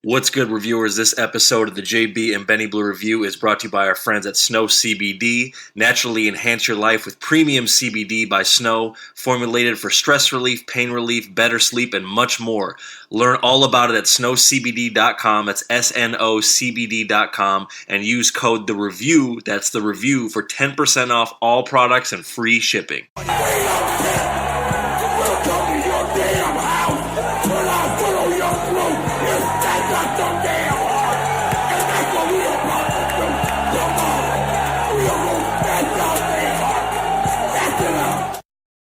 What's good, reviewers? This episode of the JB and Benny Blue Review is brought to you by our friends at Snow CBD. Naturally enhance your life with premium CBD by Snow, formulated for stress relief, pain relief, better sleep, and much more. Learn all about it at snowcbd.com. That's SNOCBD.com, and use code The Review. That's The Review for 10% off all products and free shipping.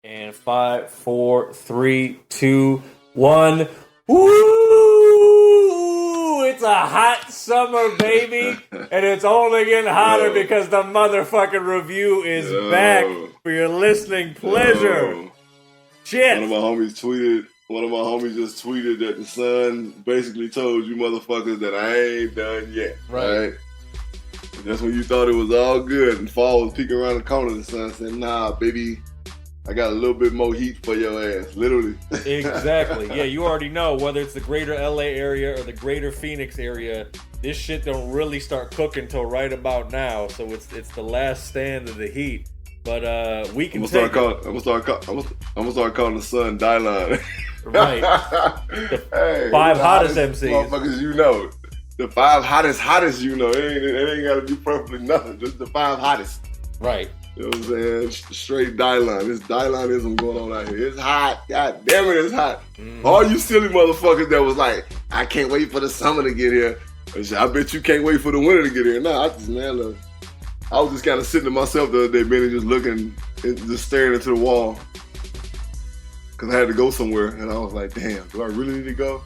And 5, 4, 3, 2, 1. Woo! It's a hot summer, baby, and it's only getting hotter because the motherfucking review is back for your listening pleasure. Shit. One of my homies just tweeted that the sun basically told you motherfuckers that I ain't done yet. Right? That's when you thought it was all good and fall was peeking around the corner. The sun said, nah, baby, I got a little bit more heat for your ass, literally. Exactly. Yeah, you already know, whether it's the greater LA area or the greater Phoenix area, this shit don't really start cooking till right about now. So it's the last stand of the heat. But we can I'm gonna start calling the sun Dylan. Right. The 5 hottest MCs. Motherfuckers, you know. The 5 hottest, you know. It ain't gotta be perfectly nothing. Just the 5 hottest. Right. You know what I'm saying? Straight Dylan. This Dylanism going on out here. It's hot. God damn it, it's hot. Mm-hmm. All you silly motherfuckers that was like, I can't wait for the summer to get here. I bet you can't wait for the winter to get here. Nah, I was just kind of sitting to myself the other day, man, and just looking and just staring into the wall. Because I had to go somewhere. And I was like, damn, do I really need to go?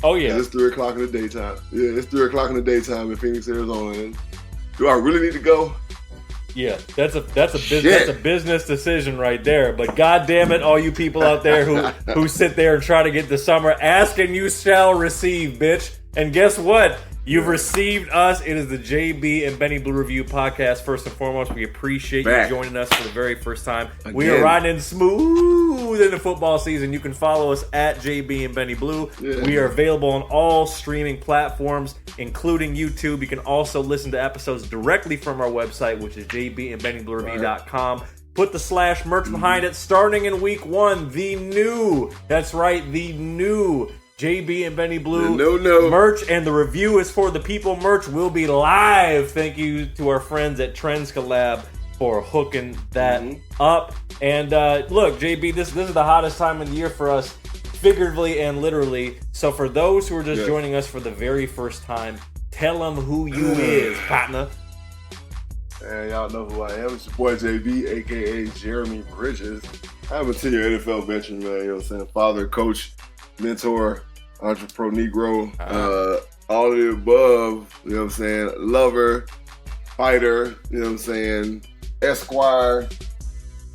Oh, yeah. And it's 3 o'clock in the daytime. Yeah, it's 3 o'clock in the daytime in Phoenix, Arizona. And do I really need to go? Yeah, that's a business decision right there. But God damn it, all you people out there who sit there and try to get the summer, ask and you shall receive, bitch. And guess what? You've received us. It is the JB and Benny Blue Review podcast. First and foremost, we appreciate you joining us for the very first time. Again. We are riding smooth in the football season. You can follow us at JB and Benny Blue. Yeah. We are available on all streaming platforms, including YouTube. You can also listen to episodes directly from our website, which is jbandbennybluereview.com. Put the /merch behind it. Starting in week 1, the new JB and Benny Blue merch, and the review is for the people merch will be live. Thank you to our friends at Trends Collab for hooking that up. And look, JB, this is the hottest time of the year for us, figuratively and literally. So for those who are just joining us for the very first time, tell them who you is, partner. And y'all know who I am. It's your boy JB, a.k.a. Jeremy Bridges. I'm a 10-year NFL veteran, man. You know what I'm saying? Father, coach, mentor, entrepreneur, Negro, all of the above, you know what I'm saying, lover, fighter, you know what I'm saying, esquire,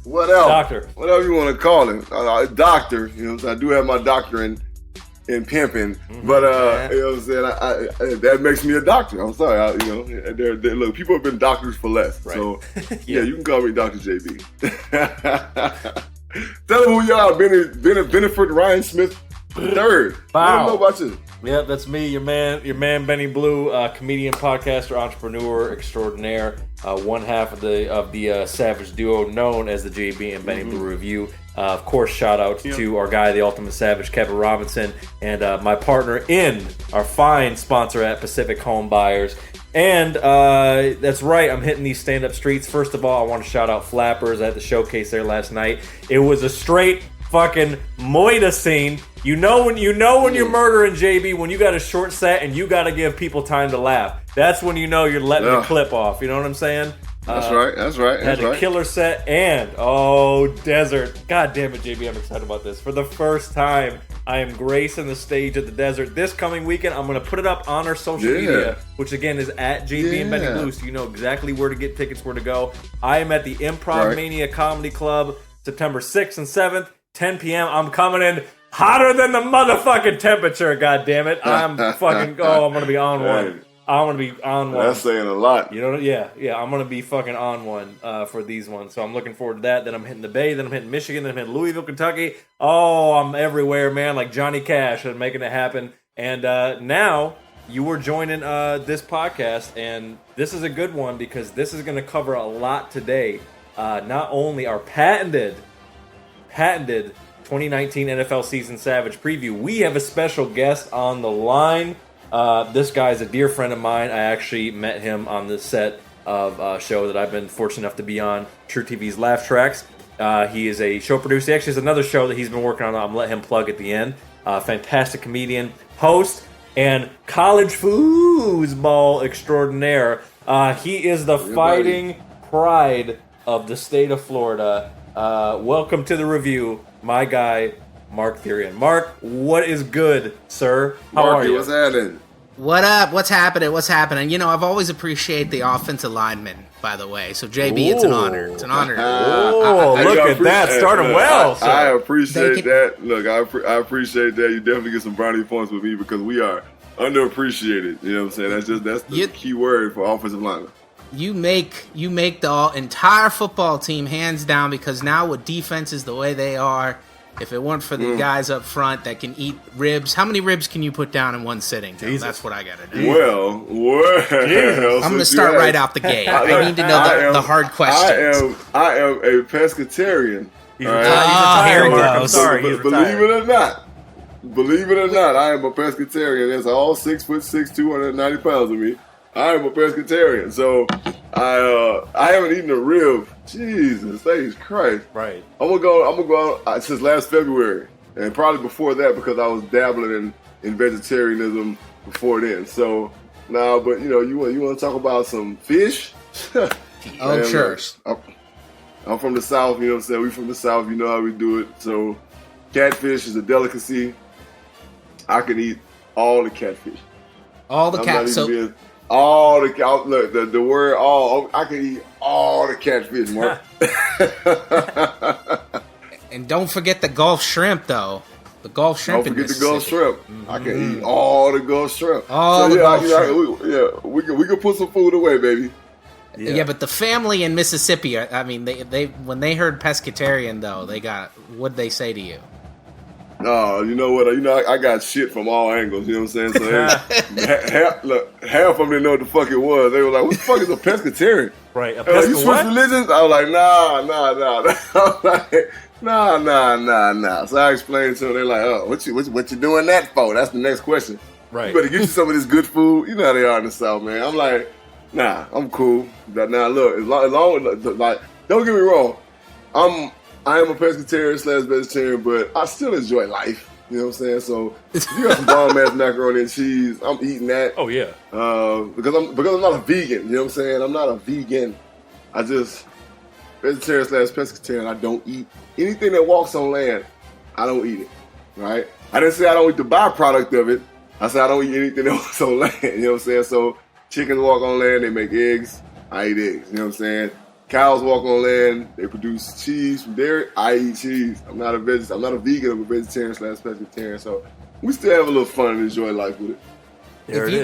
what else? Doctor. Whatever you want to call him. Doctor, you know what I'm saying, I do have my doctorate in pimping, but, you know what I'm saying, I that makes me a doctor. I'm sorry, look, people have been doctors for less, so, yeah, you can call me Dr. JB. Tell them who you are, Beneford Rhinesmith III. Wow. I don't know about you. Yeah, that's me, your man Benny Blue, comedian, podcaster, entrepreneur extraordinaire, one half of the Savage duo known as the JB and Benny Blue Review. Of course, shout out to our guy, the Ultimate Savage, Kevin Robinson, and my partner in our fine sponsor at Pacific Home Buyers. And that's right, I'm hitting these stand-up streets. First of all, I want to shout out Flappers. I had the showcase there last night. It was a straight fucking moida scene. You know when you're murdering, JB, when you got a short set and you got to give people time to laugh. That's when you know you're letting the clip off. You know what I'm saying? That's right. Had a killer set and desert. God damn it, JB, I'm excited about this. For the first time, I am gracing the stage at the desert. This coming weekend, I'm going to put it up on our social media, which again is at JB and Benny Blue, so you know exactly where to get tickets, where to go. I am at the Improv Mania Comedy Club, September 6th and 7th, 10 p.m. I'm coming in hotter than the motherfucking temperature, God damn it. I'm fucking, I'm going to be on one. I'm going to be on one. That's saying a lot. You know, yeah. I'm going to be fucking on one for these ones. So I'm looking forward to that. Then I'm hitting the Bay. Then I'm hitting Michigan. Then I'm hitting Louisville, Kentucky. Oh, I'm everywhere, man. Like Johnny Cash and making it happen. And now you were joining this podcast, and this is a good one because this is going to cover a lot today. Not only our patented 2019 NFL season Savage preview, we have a special guest on the line. This guy's a dear friend of mine. I actually met him on the set of a show that I've been fortunate enough to be on, TruTV's LaffTracks. He is a show producer. He actually has another show that he's been working on. I'm let him plug at the end. Fantastic comedian, host, and college foosball extraordinaire. He is the fighting pride of the state of Florida. Welcome to the review, my guy, Mark Therian. Mark, what is good, sir? How are you? What's happening? What up? What's happening? What's happening? You know, I've always appreciated the offensive lineman, by the way. So, JB, it's an honor. It's an honor. Look at that. Starting well. I appreciate that. Look, I appreciate that. You definitely get some brownie points with me because we are underappreciated. You know what I'm saying? That's the key word for offensive lineman. You make the entire football team hands down, because now with defenses the way they are, if it weren't for the guys up front that can eat ribs, how many ribs can you put down in one sitting? That's what I got to do. Well, I'm going to start right out the gate. I need to know the hard questions. I am a pescatarian. Here we go. I'm sorry. Believe it or not, I am a pescatarian. That's all 6'6", 290 pounds of me. I am a pescatarian, so I haven't eaten a rib. Jesus, Christ! Right. I'm gonna go since last February, and probably before that because I was dabbling in vegetarianism before then. So now, but you want to talk about some fish? Oh, sure. I'm from the South. You know what I'm saying? We from the South. You know how we do it. So catfish is a delicacy. I can eat all the catfish. All the cat. So. All the look, the word all, I can eat all the catfish, Mark. And don't forget the Gulf shrimp, though. The Gulf shrimp. Don't forget the Gulf shrimp. Mm-hmm. I can eat all the Gulf shrimp. Shrimp. We can put some food away, baby. Yeah, but the family in Mississippi, I mean, they when they heard pescatarian, though, what'd they say to you? No, you know what? I got shit from all angles. You know what I'm saying? So half of them didn't know what the fuck it was. They were like, "What the fuck is a pescatarian?" Right? You switch religions? I was like, nah. So I explained to them. They're like, "Oh, what you doing that for?" That's the next question. Right. You better get you some of this good food. You know how they are in the South, man. I'm like, nah, I'm cool. Now look, as long as like, don't get me wrong, I am a pescatarian/vegetarian, but I still enjoy life. You know what I'm saying? So if you got some bomb-ass macaroni and cheese, I'm eating that. Oh, yeah. Because I'm not a vegan. You know what I'm saying? I'm not a vegan. I just, vegetarian/pescatarian, I don't eat anything that walks on land. I don't eat it, right? I didn't say I don't eat the byproduct of it. I said I don't eat anything that walks on land. You know what I'm saying? So chickens walk on land, they make eggs. I eat eggs. You know what I'm saying? Cows walk on land. They produce cheese from dairy. I eat cheese. I'm not a vegan. I'm a vegetarian/pescatarian. So we still have a little fun and enjoy life with it. If you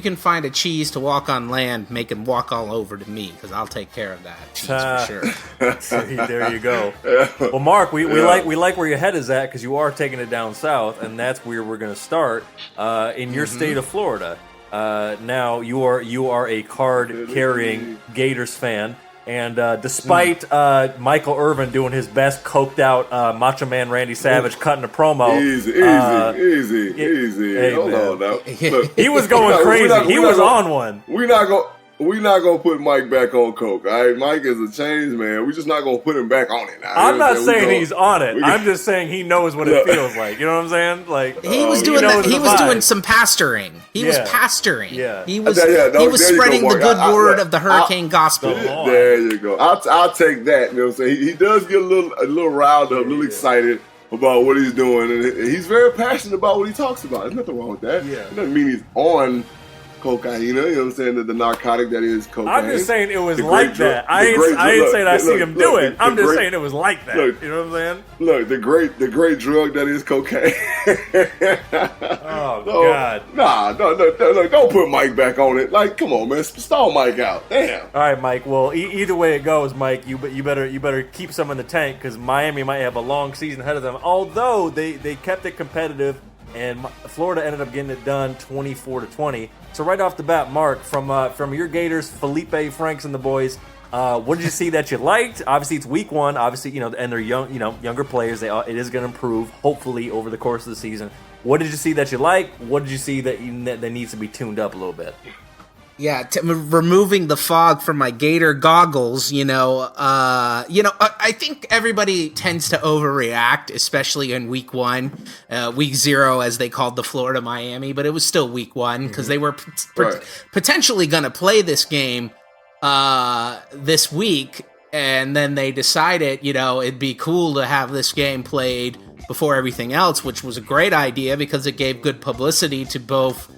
can find a cheese to walk on land, make him walk all over to me, because I'll take care of that cheese for sure. There you go. Well, Mark, we like where your head is at, because you are taking it down south, and that's where we're going to start in your state of Florida. Now you are a card-carrying Gators fan, and despite Michael Irvin doing his best, coked out Macho Man Randy Savage cutting a promo, easy. Hey, hold on now. Look, he was going crazy. He was on one. We're not gonna put Mike back on coke. All right, Mike is a changed man. We're just not gonna put him back on it. Now. I'm not saying he's on it. I'm just saying he knows what it feels like. You know what I'm saying? Like he was doing that. He was doing some pastoring. He was pastoring. Yeah. He was spreading the good word of the hurricane gospel. There you go. I'll take that. You know what I'm saying? He does get a little riled up, a little excited about what he's doing, and he's very passionate about what he talks about. There's nothing wrong with that. Yeah. It doesn't mean he's on cocaine, you know what I'm saying? The narcotic that is cocaine. I'm just saying it was like that. I ain't saying I see him do it. I'm just saying it was like that. You know what I'm saying? Look, the great drug that is cocaine. Oh God! Nah, no, don't put Mike back on it. Like, come on, man, stall Mike out. Damn. All right, Mike. Well, either way it goes, Mike, you better keep some in the tank, because Miami might have a long season ahead of them. Although they kept it competitive. and Florida ended up getting it done 24-20. So right off the bat, Mark, from your Gators, Felipe Franks and the boys, what did you see that you liked? Obviously, it's week one. Obviously, and they're young, younger players. It is going to improve, hopefully, over the course of the season. What did you see that you like? What did you see that needs to be tuned up a little bit? Yeah, removing the fog from my Gator goggles, I think everybody tends to overreact, especially in week one, week 0, as they called the Florida Miami, but it was still week one because they were potentially going to play this game this week, and then they decided, it'd be cool to have this game played before everything else, which was a great idea because it gave good publicity to both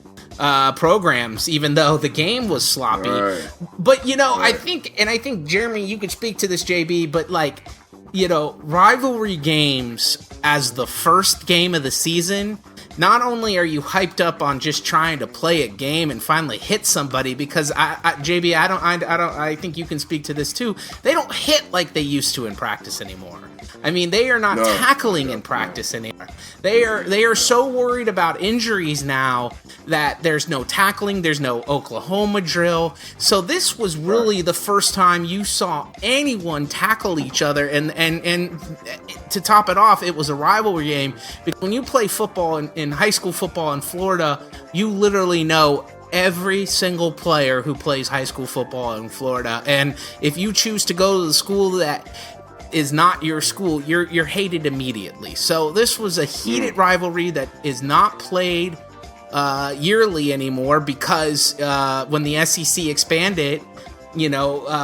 programs, even though the game was sloppy. Right. But I think Jeremy, you could speak to this, JB, but rivalry games as the first game of the season, not only are you hyped up on just trying to play a game and finally hit somebody, because JB, I think you can speak to this too. They don't hit like they used to in practice anymore. I mean, they are not tackling in practice anymore. They are so worried about injuries now that there's no tackling, there's no Oklahoma drill. So this was really the first time you saw anyone tackle each other, and to top it off, it was a rivalry game. Because when you play football in high school football in Florida, you literally know every single player who plays high school football in Florida. And if you choose to go to the school that is not your school, you're hated immediately. So this was a heated rivalry that is not played yearly anymore because when the SEC expanded,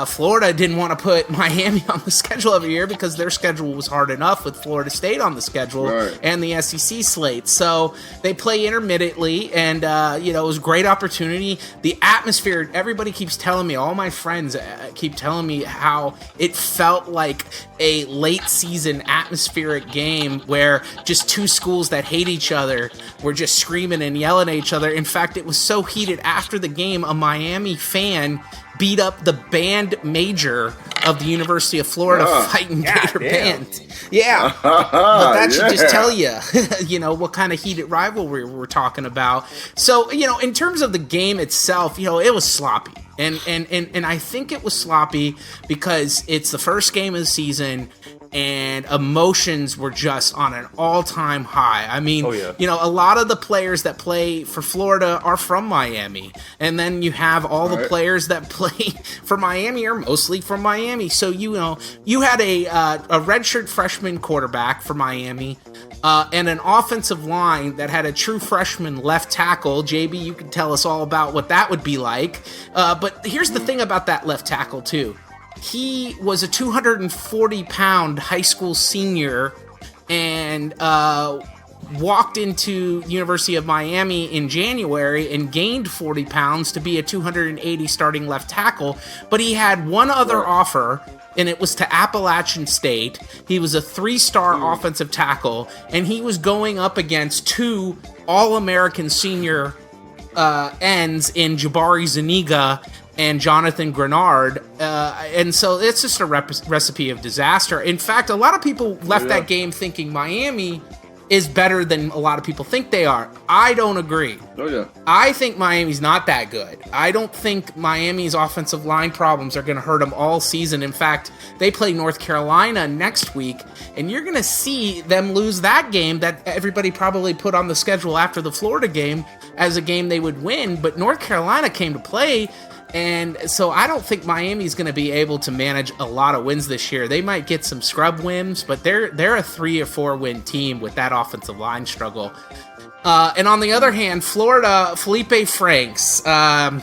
Florida didn't want to put Miami on the schedule every year because their schedule was hard enough with Florida State on the schedule and the SEC slate. So they play intermittently, and it was a great opportunity. The atmosphere, everybody keeps telling me, all my friends keep telling me how it felt like a late season atmospheric game where just two schools that hate each other were just screaming and yelling at each other. In fact, it was so heated after the game, a Miami fan beat up the band major of the University of Florida fighting Gator band. Yeah. But that should just tell you, what kind of heated rivalry we're talking about. So, in terms of the game itself, it was sloppy. And I think it was sloppy because it's the first game of the season and emotions were just on an all-time high. I mean, a lot of the players that play for Florida are from Miami. And then you have all the players that play for Miami are mostly from Miami. So, you had a redshirt freshman quarterback for Miami and an offensive line that had a true freshman left tackle. JB, you can tell us all about what that would be like. But here's the thing about that left tackle, too. He was a 240-pound high school senior and walked into the University of Miami in January and gained 40 pounds to be a 280 starting left tackle. But he had one other offer, and it was to Appalachian State. He was a 3-star offensive tackle, and he was going up against 2 All-American senior ends in Jabari Zuniga and Jonathan Grenard, and so it's just a recipe of disaster. In fact, a lot of people left that game thinking Miami is better than a lot of people think they are. I don't agree. I think Miami's not that good. I don't think Miami's offensive line problems are going to hurt them all season. In fact, they play North Carolina next week, and you're going to see them lose that game that everybody probably put on the schedule after the Florida game as a game they would win, but North Carolina came to play. And so I don't think Miami's going to be able to manage a lot of wins this year. They might get some scrub wins, but they're a 3 or 4 win team with that offensive line struggle. And on the other hand, Florida, Felipe Franks, a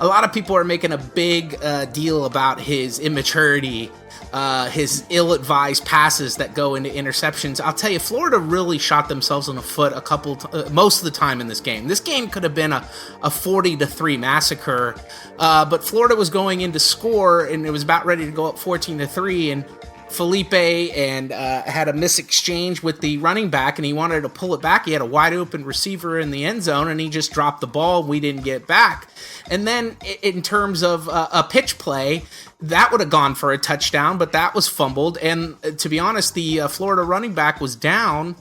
lot of people are making a big deal about his immaturity, his ill-advised passes that go into interceptions. I'll tell you, Florida really shot themselves in the foot most of the time in this game. This game could have been a 40-3 massacre, but Florida was going in to score, and it was about ready to go up 14-3, and Felipe had a misexchange with the running back, and he wanted to pull it back. He had a wide-open receiver in the end zone, and he just dropped the ball. We didn't get it back. And then in terms of a pitch play, that would have gone for a touchdown, but that was fumbled. And to be honest, the Florida running back was down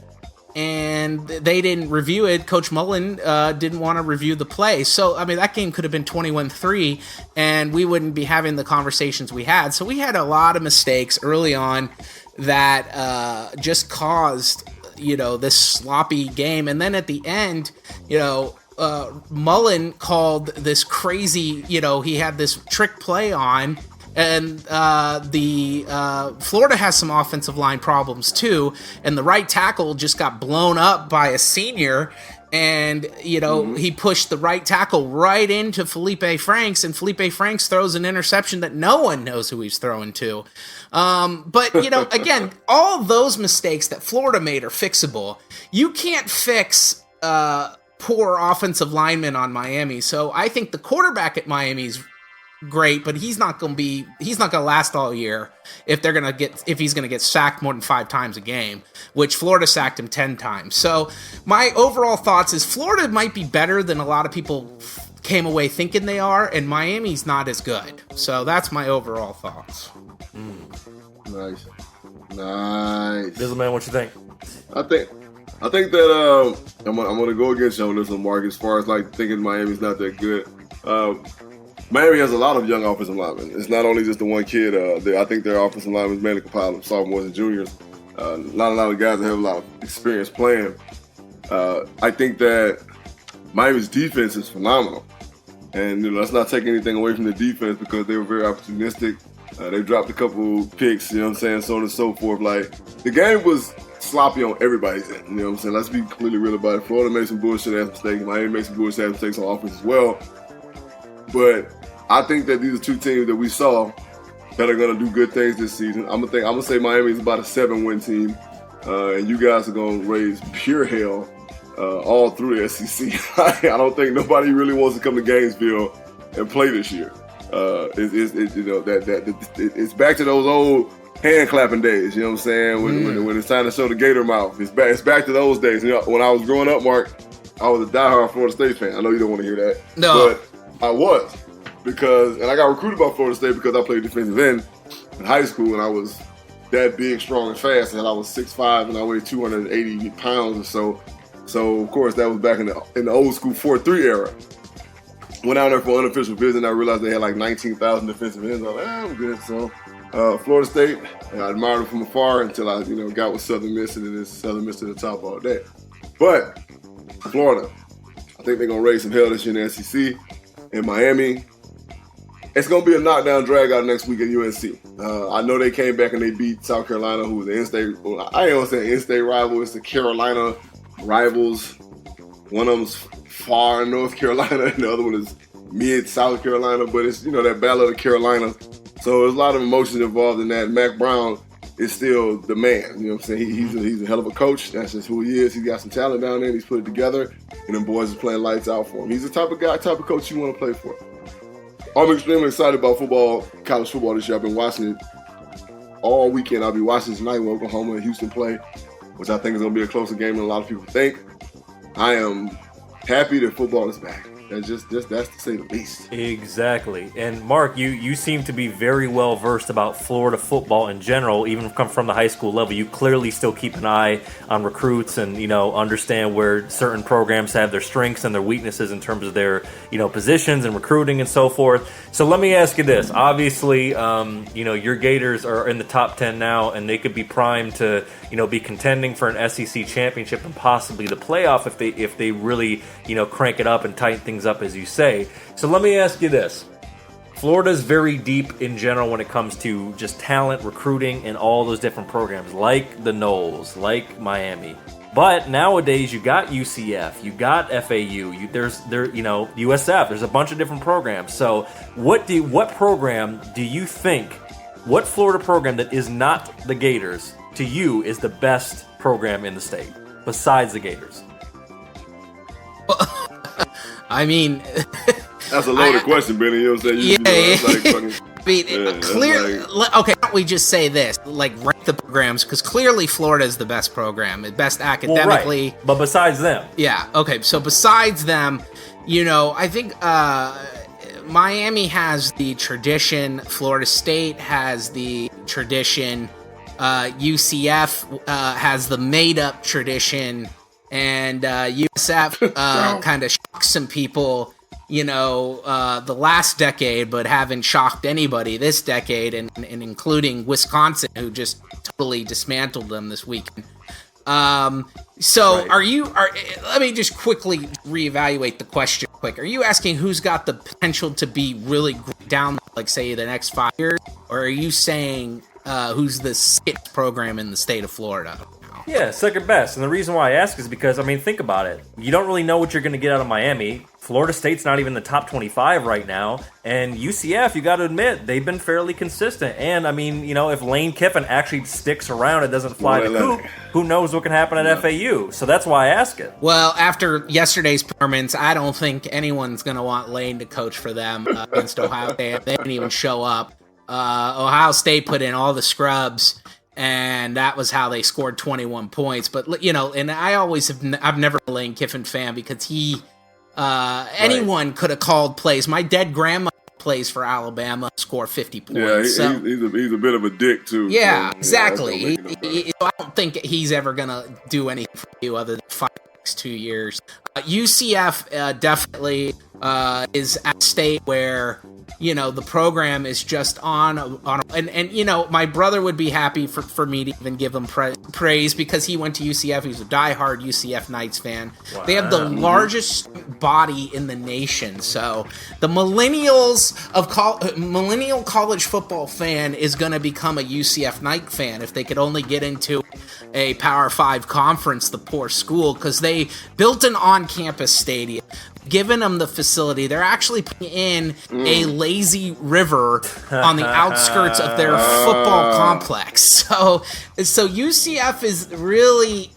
and they didn't review it. Coach Mullen didn't want to review the play. So, I mean, that game could have been 21-3, and we wouldn't be having the conversations we had. So we had a lot of mistakes early on that just caused, this sloppy game. And then at the end, Mullen called this crazy, he had this trick play on, and Florida has some offensive line problems too, and the right tackle just got blown up by a senior, and he pushed the right tackle right into Felipe Franks, and Felipe Franks throws an interception that no one knows who he's throwing to. But again, all those mistakes that Florida made are fixable. You can't fix poor offensive linemen on Miami. So I think the quarterback at Miami's great, but he's not going to last all year if he's going to get sacked more than 5 times a game, which Florida sacked him 10 times. So my overall thoughts is Florida might be better than a lot of people came away thinking they are, and Miami's not as good. So that's my overall thoughts. Nice. Dizzleman, what you think? I think that I'm gonna go against you on this one, Mark, as far as like thinking Miami's not that good. Miami has a lot of young offensive linemen. It's not only just the one kid. I think their offensive linemen is mainly compiled of sophomores and juniors. Not a lot of guys that have a lot of experience playing. I think that Miami's defense is phenomenal. And let's not take anything away from the defense because they were very opportunistic. They dropped a couple picks, so on and so forth. Like, the game was sloppy on everybody's end, Let's be completely real about it. Florida made some bullshit-ass mistakes. Miami made some bullshit-ass mistakes on offense as well. But I think that these are two teams that we saw that are going to do good things this season. I'm gonna say Miami's about a 7-win team, and you guys are going to raise pure hell all through the SEC. I don't think nobody really wants to come to Gainesville and play this year. It's back to those old hand clapping days. When it's time to show the Gator mouth. It's back to those days. When I was growing up, Mark, I was a diehard Florida State fan. I know you don't want to hear that, but I was, and I got recruited by Florida State because I played defensive end in high school, and I was that big, strong, and fast, and I was 6'5", and I weighed 280 pounds or so. So of course that was back in the old school 4-3 era. Went out there for an unofficial visit, and I realized they had like 19,000 defensive ends. I was like, I'm good. So Florida State, I admired them from afar until I got with Southern Miss, and then it's Southern Miss to the top all day. But Florida, I think they're gonna raise some hell this year in the SEC. In Miami, it's going to be a knockdown drag out next week at UNC. I know they came back and they beat South Carolina, who was the in-state, I ain't going to say in-state rival, it's the Carolina rivals. One of them's far North Carolina and the other one is mid-South Carolina, but it's, that battle of the Carolina. So there's a lot of emotions involved in that. Mac Brown is still the man, He's a hell of a coach. That's just who he is. He's got some talent down there, and he's put it together, and them boys are playing lights out for him. He's the type of coach you want to play for. I'm extremely excited about college football this year. I've been watching it all weekend. I'll be watching tonight when Oklahoma and Houston play, which I think is going to be a closer game than a lot of people think. I am happy that football is back. That's to say the least. Exactly. And Mark, you seem to be very well versed about Florida football in general, even from the high school level. You clearly still keep an eye on recruits and understand where certain programs have their strengths and their weaknesses in terms of their positions and recruiting and so forth. So let me ask you this. Obviously, your Gators are in the top 10 now, and they could be primed to be contending for an SEC championship and possibly the playoff if they really crank it up and tighten things up, as you say. So let me ask you this. Florida's very deep in general when it comes to just talent, recruiting, and all those different programs, like the Knowles, like Miami. But nowadays, you got UCF, you got FAU, USF. There's a bunch of different programs. So what program do you think, what Florida program that is not the Gators, to you, is the best program in the state, besides the Gators? I mean... That's a loaded question, Benny. You know what I'm saying? Okay, why don't we just say this? Rank the programs, because clearly Florida is the best program, best academically. Well, right. But besides them. Yeah, okay, so besides them, I think Miami has the tradition, Florida State has the tradition, UCF has the made-up tradition, and USF kind of shocks some people, the last decade, but haven't shocked anybody this decade, and including Wisconsin, who just totally dismantled them this weekend. Let me just quickly reevaluate the question quick. Are you asking who's got the potential to be really great down, like, say, the next 5 years? Or are you saying who's the sickest program in the state of Florida? Yeah, second best. And the reason why I ask is because, think about it. You don't really know what you're going to get out of Miami. Florida State's not even in the top 25 right now. And UCF, you got to admit, they've been fairly consistent. And, if Lane Kiffin actually sticks around and doesn't fly the coop, who knows what can happen at FAU? So that's why I ask it. Well, after yesterday's performance, I don't think anyone's going to want Lane to coach for them against Ohio State. They didn't even show up. Ohio State put in all the scrubs, and that was how they scored 21 points. But, and I've never been a Lane Kiffin fan because anyone could have called plays. My dead grandma plays for Alabama, score 50 points. Yeah, he's a bit of a dick, too. Yeah, so, exactly. I don't think he's ever going to do anything for you other than 5 next 2 years. UCF definitely is at a state where the program is just on my brother would be happy for me to even give him praise because he went to UCF. He's a diehard UCF Knights fan. Wow. They have the largest body in the nation. So the millennial college football fan is going to become a UCF Knight fan if they could only get into a Power 5 conference, the poor school, because they built an on-campus stadium. Given them the facility, they're actually putting in a lazy river on the outskirts of their football complex. So UCF is really,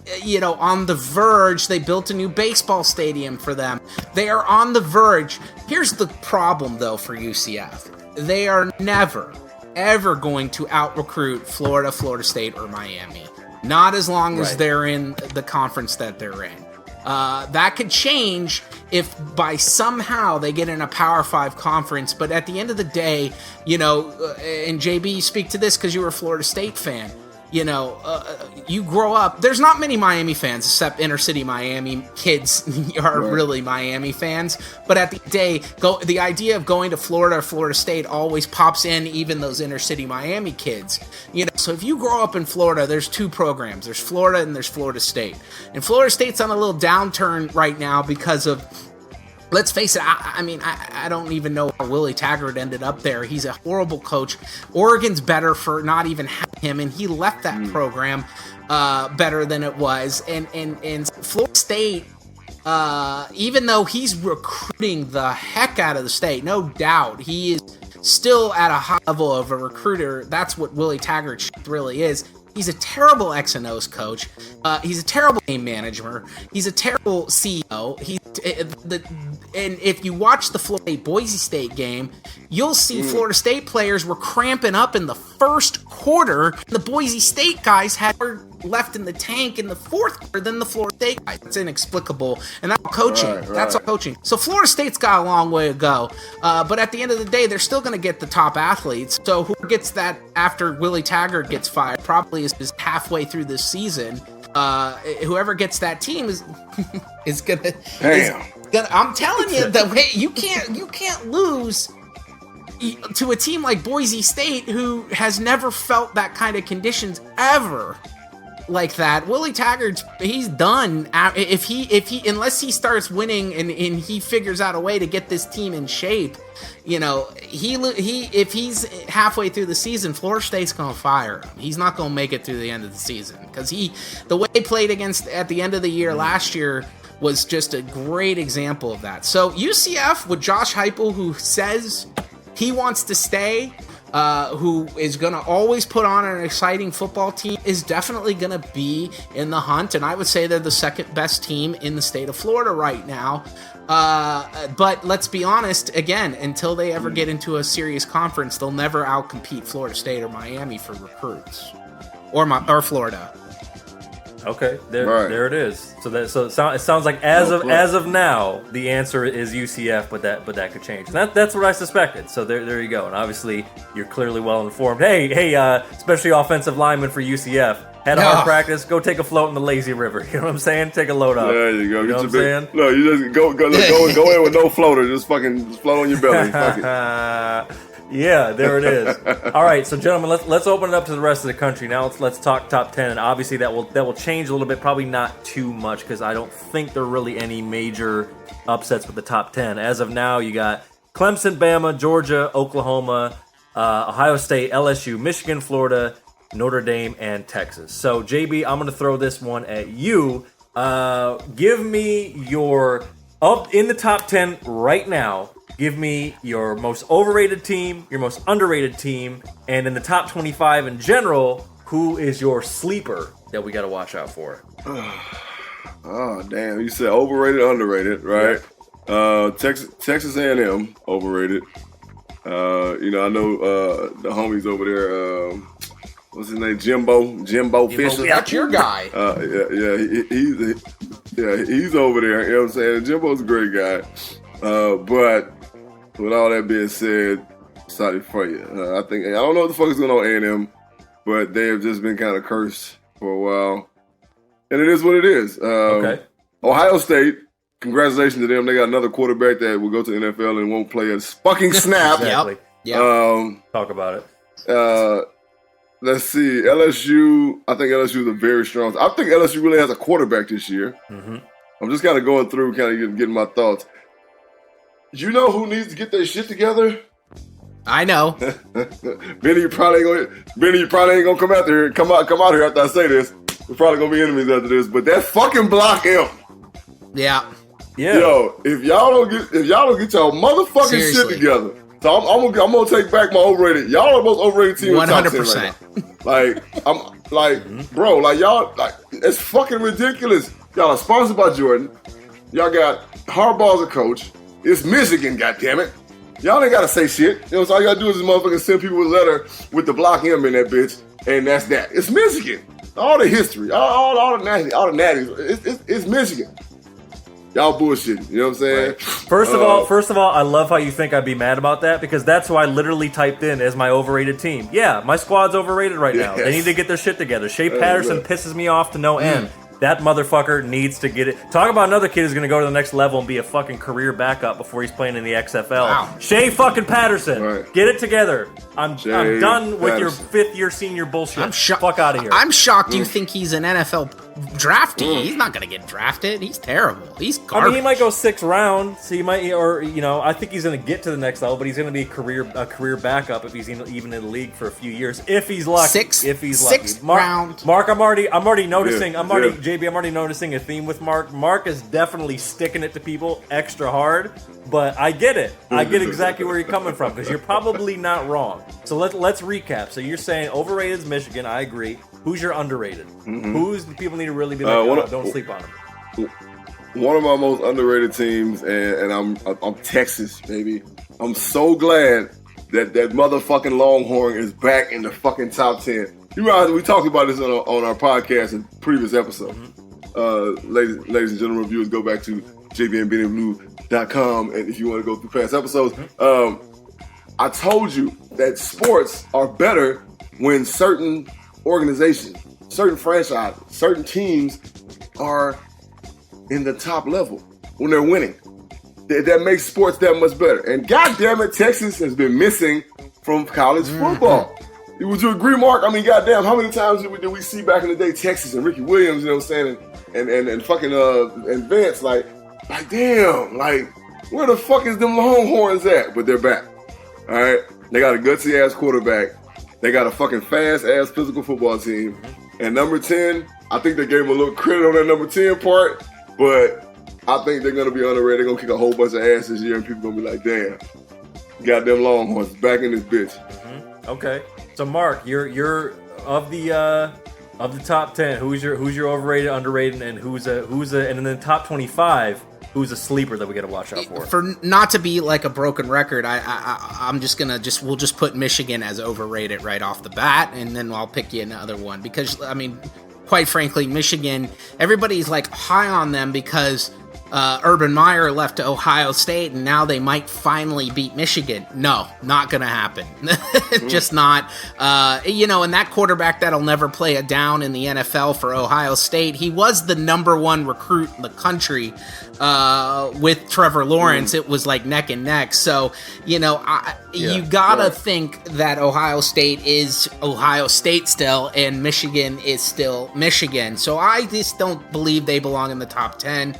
on the verge. They built a new baseball stadium for them. They are on the verge. Here's the problem, though, for UCF. They are never, ever going to out-recruit Florida, Florida State, or Miami. Not as long as they're in the conference that they're in. That could change if by somehow they get in a Power 5 conference, but at the end of the day, and JB, you speak to this because you were a Florida State fan, you grow up, there's not many Miami fans except inner city Miami kids are really Miami fans, but at the day, the idea of going to Florida or Florida State always pops in even those inner city Miami kids. So if you grow up in Florida, there's 2 programs. There's Florida and there's Florida State. And Florida State's on a little downturn right now because of, let's face it, I don't even know how Willie Taggart ended up there. He's a horrible coach. Oregon's better for not even having him, and he left that program better than it was. And Florida State, even though he's recruiting the heck out of the state, no doubt, he is still at a high level of a recruiter. That's what Willie Taggart really is. He's a terrible X and O's coach. He's a terrible game manager. He's a terrible CEO. And if you watch the Florida Boise State game, you'll see Florida State players were cramping up in the first quarter. The Boise State guys had more left in the tank in the fourth quarter than the Florida State guys. It's inexplicable, and that's all coaching. Right. That's all coaching. So Florida State's got a long way to go, but at the end of the day, they're still going to get the top athletes. So who gets that after Willie Taggart gets fired? Probably is halfway through this season. Whoever gets that team is gonna. I'm telling you, the way you can't lose to a team like Boise State, who has never felt that kind of conditions ever like that. Willie Taggart, he's done. If he unless he starts winning and he figures out a way to get this team in shape, if he's halfway through the season, Florida State's gonna fire him. He's not gonna make it through the end of the season because the way he played at the end of the year last year was just a great example of that. So UCF with Josh Heupel, who says he wants to stay, who is going to always put on an exciting football team, is definitely going to be in the hunt. And I would say they're the second best team in the state of Florida right now. But let's be honest, again, until they ever get into a serious conference, they'll never outcompete Florida State or Miami for recruits, or Florida. Okay, there it is. So it sounds like as of now, the answer is UCF, but that could change. And that's what I suspected. So there you go. And obviously, you're clearly well informed. Hey, especially offensive lineman for UCF. Had a hard practice. Go take a float in the lazy river. You know what I'm saying? Take a load up. There you go. You know what I'm saying? No, you just go in with no floater. Just float on your belly. Fuck it. Yeah, there it is. All right, so gentlemen, let's open it up to the rest of the country now. Let's talk top 10, and obviously that will change a little bit. Probably not too much because I don't think there are really any major upsets with the top 10 as of now. You got Clemson, Bama, Georgia, Oklahoma, Ohio State, LSU, Michigan, Florida, Notre Dame, and Texas. So JB, I'm going to throw this one at you. Give me your up in the top 10 right now. Give me your most overrated team, your most underrated team, and in the top 25 in general, who is your sleeper that we got to watch out for? Oh, damn. You said overrated, underrated, right? Yeah. Texas A&M, overrated. I know the homies over there, what's his name? Jimbo Fisher. That's your guy. He's over there. You know what I'm saying? Jimbo's a great guy. But with all that being said, sorry for you. I don't know what the fuck is going on with A&M, but they have just been kind of cursed for a while. And it is what it is. Okay. Ohio State, congratulations to them. They got another quarterback that will go to the NFL and won't play a fucking snap. Exactly. Yep. Talk about it. Let's see. LSU, I think LSU is a very strong. I think LSU really has a quarterback this year. Mm-hmm. I'm just kind of going through, kind of getting my thoughts. You know who needs to get their shit together? I know. Benny, you probably ain't gonna come out here after I say this. We're probably gonna be enemies after this, but that fucking block M. Yeah. Yo, if y'all don't get y'all motherfucking shit together. So I'm gonna take back my overrated. Y'all are the most overrated team. 100%. Right bro, y'all, it's fucking ridiculous. Y'all are sponsored by Jordan. Y'all got Harbaugh as a coach. It's Michigan, goddammit. Y'all ain't gotta say shit. So all you gotta do is this motherfucker send people a letter with the block M in that bitch, and that's that. It's Michigan. All the history, all the natties. It's Michigan. Y'all bullshitting. You know what I'm saying? Right. First of all, I love how you think I'd be mad about that because that's who I literally typed in as my overrated team. Yeah, my squad's overrated right now. They need to get their shit together. Shea Patterson pisses me off to no end. That motherfucker needs to get it. Talk about another kid who's going to go to the next level and be a fucking career backup before he's playing in the XFL. Wow. Shea fucking Patterson. Right. Get it together. I'm done with your fifth-year senior bullshit. Fuck out of here. I'm shocked you think he's an NFL draftee. He's not going to get drafted. He's terrible. He's garbage. I mean, he might go 6th round, so he might, I think he's going to get to the next level, but he's going to be a career backup if he's even in the league for a few years, if he's lucky. If he's lucky. 6th round. Mark, I'm already noticing. JB, I'm already noticing a theme with Mark. Mark is definitely sticking it to people extra hard, but I get it. I get exactly where you're coming from because you're probably not wrong. So let's recap. So you're saying overrated is Michigan. I agree. Who's your underrated? Mm-hmm. Who's the people need to really be like, don't sleep on them? One of my most underrated teams, and I'm Texas, baby. I'm so glad that motherfucking Longhorn is back in the fucking top 10. You realize we talked about this on our podcast in previous episodes. Mm-hmm. Ladies and gentlemen, viewers, go back to jbandbennyblue.com, and if you want to go through past episodes, I told you that sports are better when certain organizations, certain franchises, certain teams are in the top level when they're winning. That makes sports that much better. And goddamn it, Texas has been missing from college football. Would you agree, Mark? I mean, goddamn, how many times did we see back in the day Texas and Ricky Williams, you know what I'm saying, and fucking and Vince, like damn, where the fuck is them Longhorns at? But they're back. All right, they got a gutsy ass quarterback. They got a fucking fast ass physical football team. And number 10, I think they gave him a little credit on that number 10 part, but I think they're gonna be underrated. They're gonna kick a whole bunch of ass this year, and people gonna be like, damn, goddamn Longhorns back in this bitch. Mm-hmm. Okay, so Mark, you're of the top 10. Who's your overrated, underrated, and who's and in the top 25? Who's a sleeper that we got to watch out for? For not to be like a broken record, I'm just gonna we'll just put Michigan as overrated right off the bat, and then I'll pick you another one because I mean, quite frankly, Michigan, everybody's like high on them because Urban Meyer left to Ohio State, and now they might finally beat Michigan. No, not going to happen. Just not. And that quarterback that'll never play a down in the NFL for Ohio State, he was the number one recruit in the country with Trevor Lawrence. It was like neck and neck. So, you gotta think that Ohio State is Ohio State still, and Michigan is still Michigan. So I just don't believe they belong in the top 10.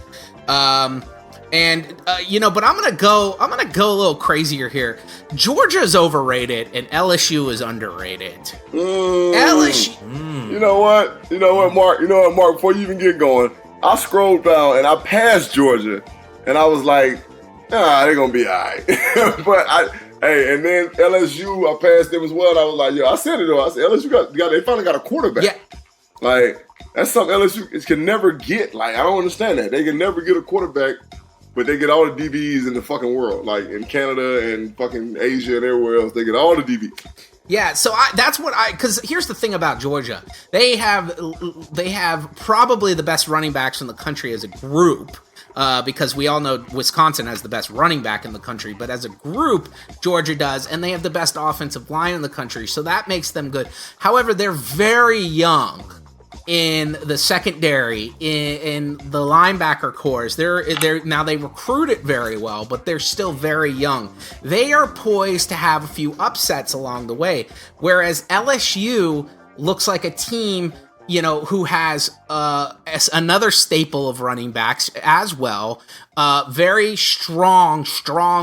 But I'm gonna go a little crazier here. Georgia's overrated and LSU is underrated. LSU. You know what, Mark? Before you even get going, I scrolled down and I passed Georgia, and I was like, they're gonna be all right. And then LSU, I passed them as well, and I was like, I said it though. I said LSU they finally got a quarterback. Yeah. Like, that's something LSU can never get. Like, I don't understand that. They can never get a quarterback, but they get all the DBs in the fucking world. Like, in Canada and fucking Asia and everywhere else, they get all the DBs. Yeah, so because here's the thing about Georgia. They have probably the best running backs in the country as a group. Because we all know Wisconsin has the best running back in the country, but as a group, Georgia does, and they have the best offensive line in the country, so that makes them good. However, they're very young in the secondary, in the linebacker cores. They're now they recruit it very well, but they're still very young. They are poised to have a few upsets along the way, whereas LSU looks like a team, who has another staple of running backs as well. Very strong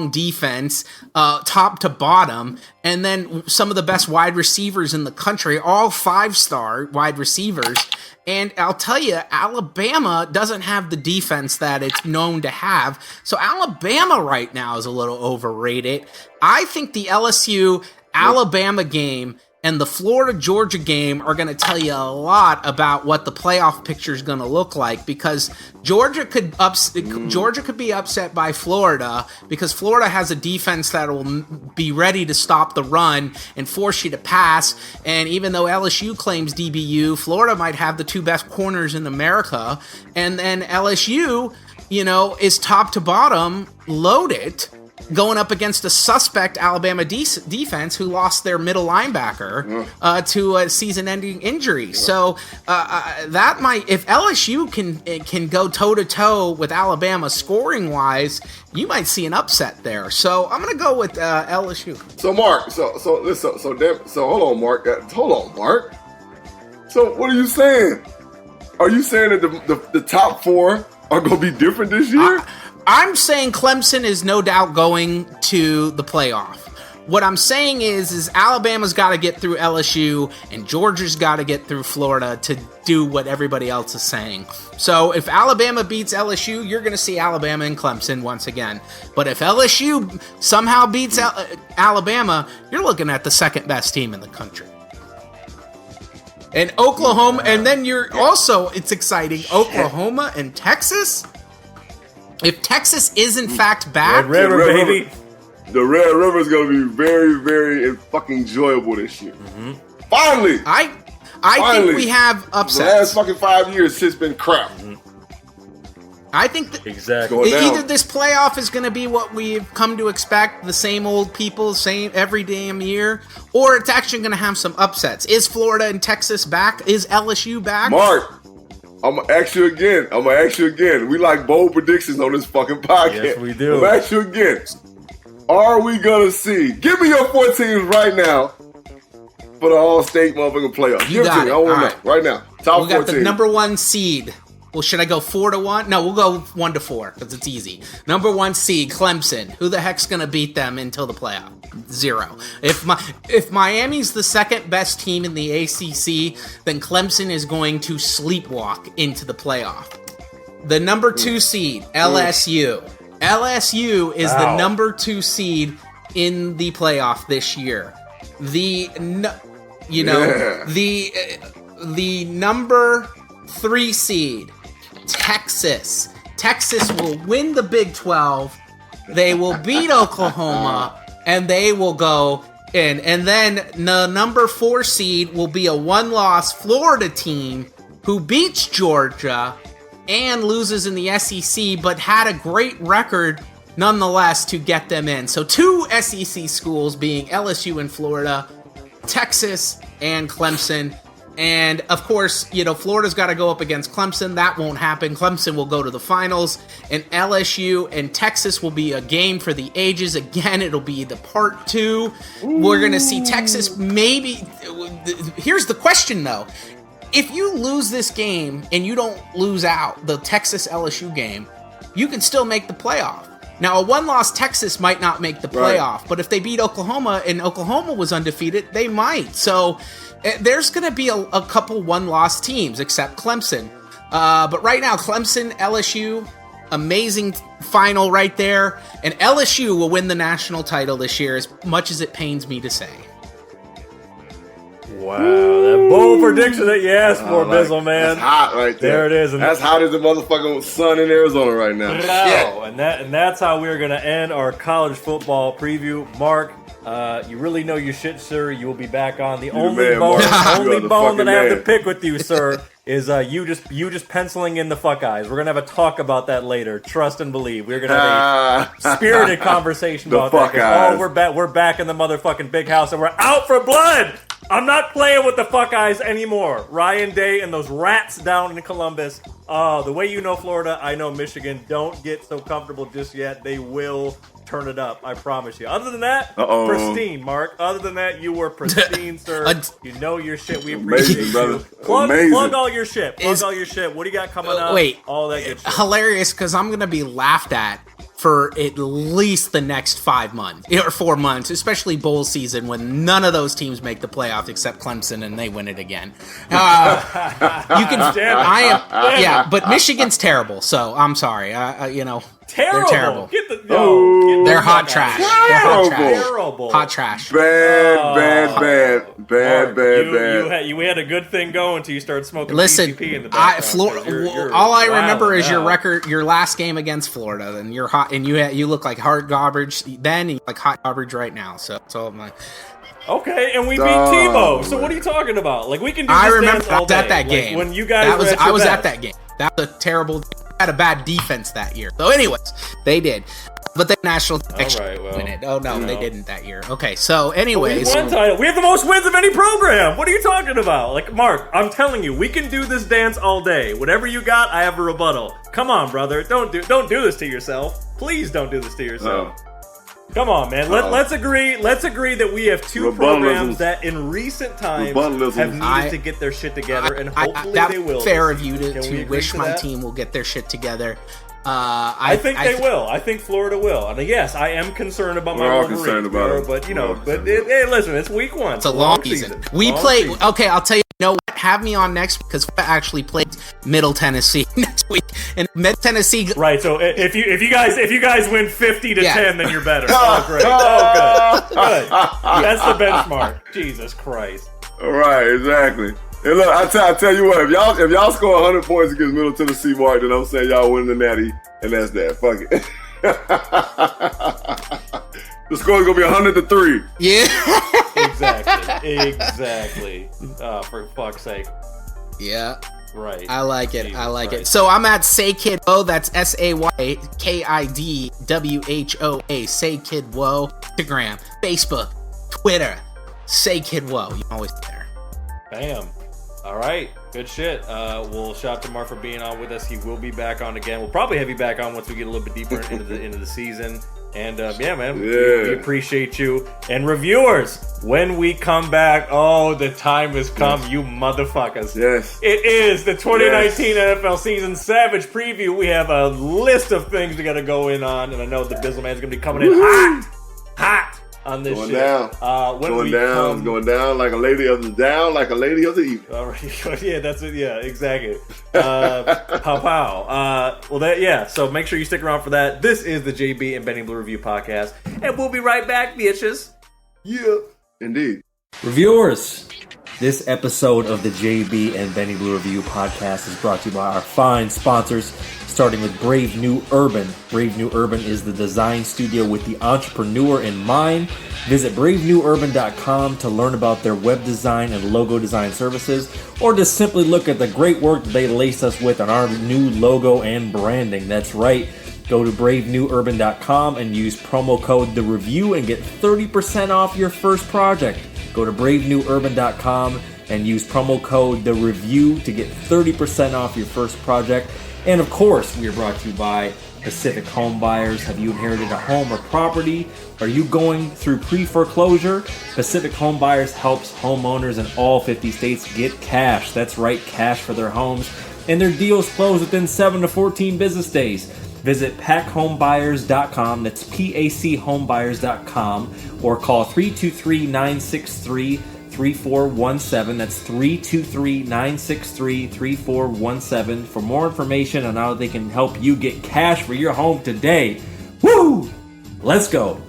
defense, top to bottom. And then some of the best wide receivers in the country, all 5-star wide receivers. And I'll tell you, Alabama doesn't have the defense that it's known to have. So Alabama right now is a little overrated. I think the LSU-Alabama game and the Florida-Georgia game are going to tell you a lot about what the playoff picture is going to look like, because Georgia could be upset by Florida because Florida has a defense that will be ready to stop the run and force you to pass. And even though LSU claims DBU, Florida might have the two best corners in America. And then LSU, is top to bottom loaded, going up against a suspect Alabama defense who lost their middle linebacker to a season-ending injury. So that might, if LSU can go toe-to-toe with Alabama scoring-wise, you might see an upset there. So I'm going to go with LSU. So Mark, so hold on, Mark. So what are you saying? Are you saying that the top four are going to be different this year? I'm saying Clemson is no doubt going to the playoff. What I'm saying is Alabama's got to get through LSU and Georgia's got to get through Florida to do what everybody else is saying. So if Alabama beats LSU, you're going to see Alabama and Clemson once again. But if LSU somehow beats Alabama, you're looking at the second best team in the country. And Oklahoma, and then it's exciting, Oklahoma and Texas. If Texas is in fact back, Red River, baby. The Red River is going to be very, very fucking enjoyable this year. Mm-hmm. Finally, I think we have upsets. The last fucking 5 years, it's been crap. Mm-hmm. I think that exactly. Either this playoff is going to be what we've come to expect, the same old people, same every damn year, or it's actually going to have some upsets. Is Florida and Texas back? Is LSU back? Mark, I'm going to ask you again. We like bold predictions on this fucking podcast. Yes, we do. I'm going to ask you again. Are we going to see? Give me your 4 teams right now for the All-State motherfucking playoff. You got it. I want to know right now. Top 4 teams. We got the number 1 seed. Well, should I go 4-1? No, we'll go 1-4 because it's easy. Number 1 seed, Clemson. Who the heck's going to beat them until the playoff? 0. If Miami's the second best team in the ACC, then Clemson is going to sleepwalk into the playoff. The number 2 seed, LSU. LSU is the number 2 seed in the playoff this year. The number 3 seed, Texas. Texas will win the Big 12. They will beat Oklahoma, and they will go in. And then the number 4 seed will be a 1-loss Florida team who beats Georgia and loses in the SEC, but had a great record nonetheless to get them in. So 2 SEC schools being LSU in Florida, Texas and Clemson. And of course, Florida's got to go up against Clemson. That won't happen. Clemson will go to the finals, and LSU and Texas will be a game for the ages. Again, it'll be the part 2. Ooh. We're going to see Texas maybe. Here's the question, though. If you lose this game and you don't lose out the Texas LSU game, you can still make the playoff. Now, a 1-loss Texas might not make the playoff, right. But if they beat Oklahoma and Oklahoma was undefeated, they might. So there's going to be a couple 1-loss teams, except Clemson. But right now, Clemson, LSU, amazing final right there. And LSU will win the national title this year, as much as it pains me to say. Wow, that bold prediction that you asked for, Bizzle, man. That's hot right there. There it is. And that's hot as the motherfucking sun in Arizona right now. No, and that's how we're going to end our college football preview. Mark, you really know your shit, sir. You will be back on. The only bone that I have to pick with you, sir, is you just penciling in the fuck eyes. We're going to have a talk about that later. Trust and believe. We're going to have a spirited conversation about that. Oh, we're back in the motherfucking big house, and we're out for blood. I'm not playing with the fuck eyes anymore. Ryan Day and those rats down in Columbus. The way you know Florida, I know Michigan. Don't get so comfortable just yet. They will turn it up. I promise you. Other than that, pristine, Mark. Other than that, you were pristine, sir. You know your shit. We appreciate you. Plug all your shit. All your shit. What do you got coming up? Wait. All that good shit. Hilarious, because I'm going to be laughed at for at least the next 5 months or 4 months, especially bowl season, when none of those teams make the playoffs except Clemson, and they win it again. You can, but Michigan's terrible, so I'm sorry. Terrible. They're terrible. They're hot trash. Terrible. Hot trash. Bad. You had a good thing going until you started smoking PCP in the background. All I remember is your record, your last game against Florida, and you're hot, and you look like hot garbage then, and you look like hot garbage right now. So that's all my. Okay, and we beat Tebow. So what are you talking about? Like, we can do this. I remember I was at that game. When you guys I was at that game. That was a terrible. Had a bad defense that year. So, anyways, they did. But the national win it. Oh no, they didn't that year. Okay, so anyways, we won title. We have the most wins of any program. What are you talking about? Like, Mark, I'm telling you, we can do this dance all day. Whatever you got, I have a rebuttal. Come on, brother. Don't do this to yourself. Please don't do this to yourself. Come on, man. Let's agree. Let's agree that we have 2 programs that in recent times have needed to get their shit together, and hopefully they will. That's fair of you to wish my team will get their shit together. I think they will. I think Florida will. And yes, I am concerned about my Wolverines. We're all concerned about it. But hey, listen, it's week 1. It's a long season. We play. Okay, I'll tell you. You know what? Have me on next because we actually played Middle Tennessee next week, and Middle Tennessee. Right. So if you guys win 50-10, then you're better. Oh, great. Oh, good. That's the benchmark. Jesus Christ. All right. Exactly. And look, I tell you what, if y'all score 100 points against Middle Tennessee, Mark, then I'm saying y'all win the Natty, and that's that. Fuck it. The score's gonna be 100-3. Yeah. Exactly. For fuck's sake. Yeah. Right. I like it. So I'm at Say Kid Whoa. That's SAYKIDWHOA. Say Kid Whoa. Instagram, Facebook, Twitter. Say Kid Whoa. You're always there. Bam. All right. Good shit. We'll shout out to Mark for being on with us. He will be back on again. We'll probably have you back on once we get a little bit deeper into the season. And we appreciate you. And reviewers, when we come back, the time has come, you motherfuckers. Yes. It is the 2019 NFL season Savage preview. We have a list of things we got to go in on, and I know the Bizzle Man's going to be coming in hot on this going shit. Down. It's going down like a lady of the evening. All right. Yeah, that's it. Yeah, exactly. Pow. So make sure you stick around for that. This is the JB and Benny Blue Review Podcast, and we'll be right back, bitches. Yeah, indeed. Reviewers, this episode of the JB and Benny Blue Review Podcast is brought to you by our fine sponsors. starting with Brave New Urban. Brave New Urban is the design studio with the entrepreneur in mind. Visit bravenewurban.com to learn about their web design and logo design services, or just simply look at the great work that they lace us with on our new logo and branding. That's right. Go to bravenewurban.com and use promo code THEREVIEW and get 30% off your first project. Go to bravenewurban.com and use promo code THEREVIEW to get 30% off your first project. And of course, we are brought to you by Pacific Home Buyers. Have you inherited a home or property? Are you going through pre-foreclosure? Pacific Home Buyers helps homeowners in all 50 states get cash. That's right, cash for their homes. And their deals close within 7 to 14 business days. Visit PACHomebuyers.com, that's PACHomebuyers.com, or call 323-963-3417, that's 323-963-3417 for more information on how they can help you get cash for your home today. Woo! Let's go.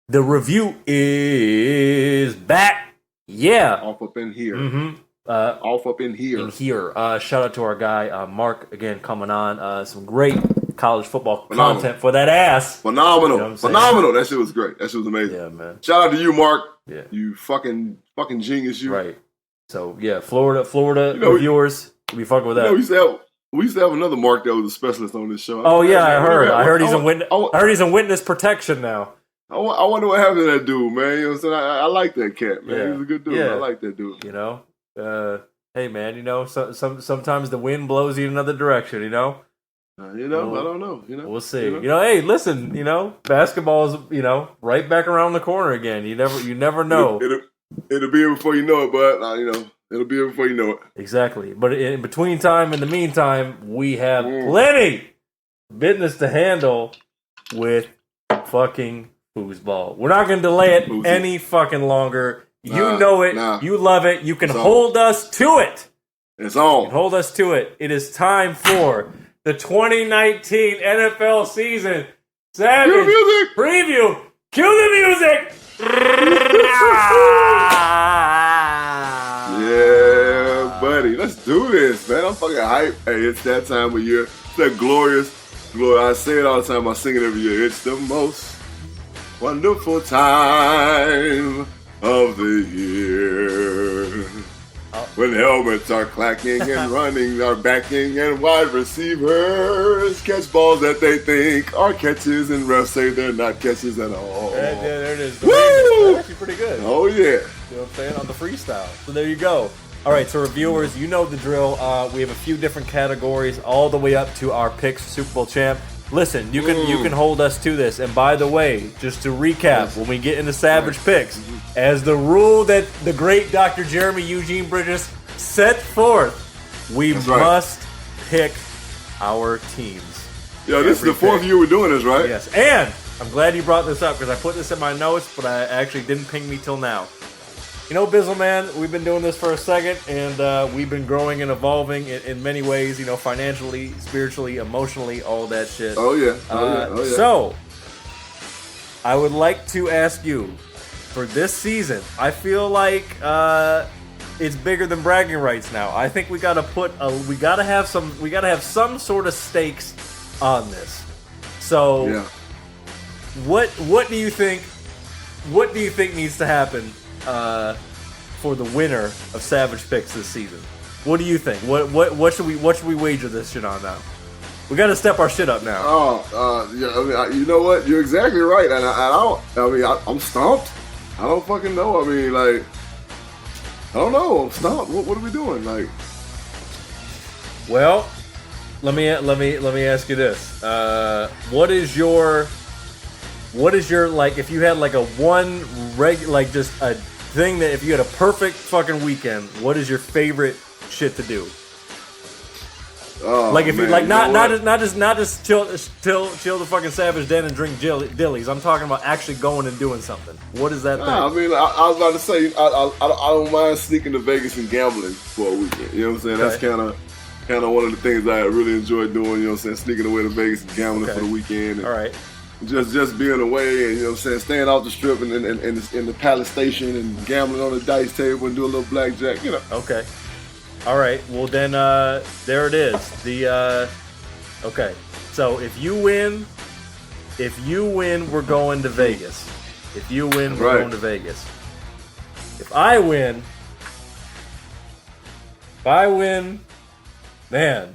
The review is back. Yeah. Off up in here. Mm-hmm. Off up in here. Shout out to our guy Mark again coming on. Some great college football content for that ass. Phenomenal. You know Phenomenal. That shit was great. That shit was amazing. Yeah, man. Shout out to you, Mark. Yeah. You fucking genius. You. Right. So yeah, Florida reviewers. We fucking with that. We used to have another Mark that was a specialist on this show. Oh yeah, I heard. I heard he's in witness protection now. I wonder what happened to that dude, man. You know what I'm saying? I like that cat, man. Yeah. He's a good dude. Yeah. I like that dude. You know. Hey man, you know, sometimes the wind blows you in another direction. You know. I don't know. You know, we'll see. You know, hey, listen. You know, basketball is right back around the corner again. You never know. It'll be here before you know it, but it'll be here before you know it. Exactly. But in the meantime, we have plenty business to handle with fucking foosball. We're not going to delay it any fucking longer. You know it. You love it. You can hold us to it. It's on. Hold us to it. It is time for the 2019 NFL season. Savage Cue the music. Preview. Cue the music. Yeah, buddy. Let's do this, man. I'm fucking hyped. Hey, it's that time of year. It's that glorious. I say it all the time. I sing it every year. It's the most wonderful time of the year. When helmets are clacking and running are backing and wide receivers catch balls that they think are catches and refs say they're not catches at all. Yeah, there it is. Woo! That's actually pretty good. Oh, yeah. You know what I'm saying? On the freestyle. So there you go. All right, so reviewers, you know the drill. We have a few different categories all the way up to our picks for Super Bowl champ. Listen, you can hold us to this. And by the way, just to recap, when we get into Savage Picks, as the rule that the great Dr. Jeremy Eugene Bridges set forth, we must pick our teams. Yo, this is the fourth year we're doing this, right? Yes, and I'm glad you brought this up because I put this in my notes, but I actually didn't ping me till now. You know, Bizzle, man, we've been doing this for a second, and we've been growing and evolving in many ways, financially, spiritually, emotionally, all that shit. Oh, yeah. So, I would like to ask you, for this season, I feel like it's bigger than bragging rights now. I think we gotta have some sort of stakes on this. So, what do you think needs to happen for the winner of Savage Picks this season? What do you think? What should we wager this shit on now? We got to step our shit up now. You know what? You're exactly right, and I'm stumped. I don't fucking know. I don't know. I'm stumped. What are we doing? Well, let me ask you this. What is your if you had just a thing that if you had a perfect fucking weekend, what is your favorite shit to do? Oh, if you man, not just chill the fucking Savage Den and drink dillies. I'm talking about actually going and doing something. What is that thing? I was about to say I don't mind sneaking to Vegas and gambling for a weekend. You know what I'm saying? Okay. That's kind of one of the things I really enjoy doing. You know what I'm saying? Sneaking away to Vegas and gambling for the weekend. And all right. Just being away and, you know what I'm saying, staying off the strip and in the Palace Station and gambling on the dice table and do a little blackjack, Okay. All right. Well, then there it is. Okay. So if you win, we're going to Vegas. If you win, we're going to Vegas. If I win, man.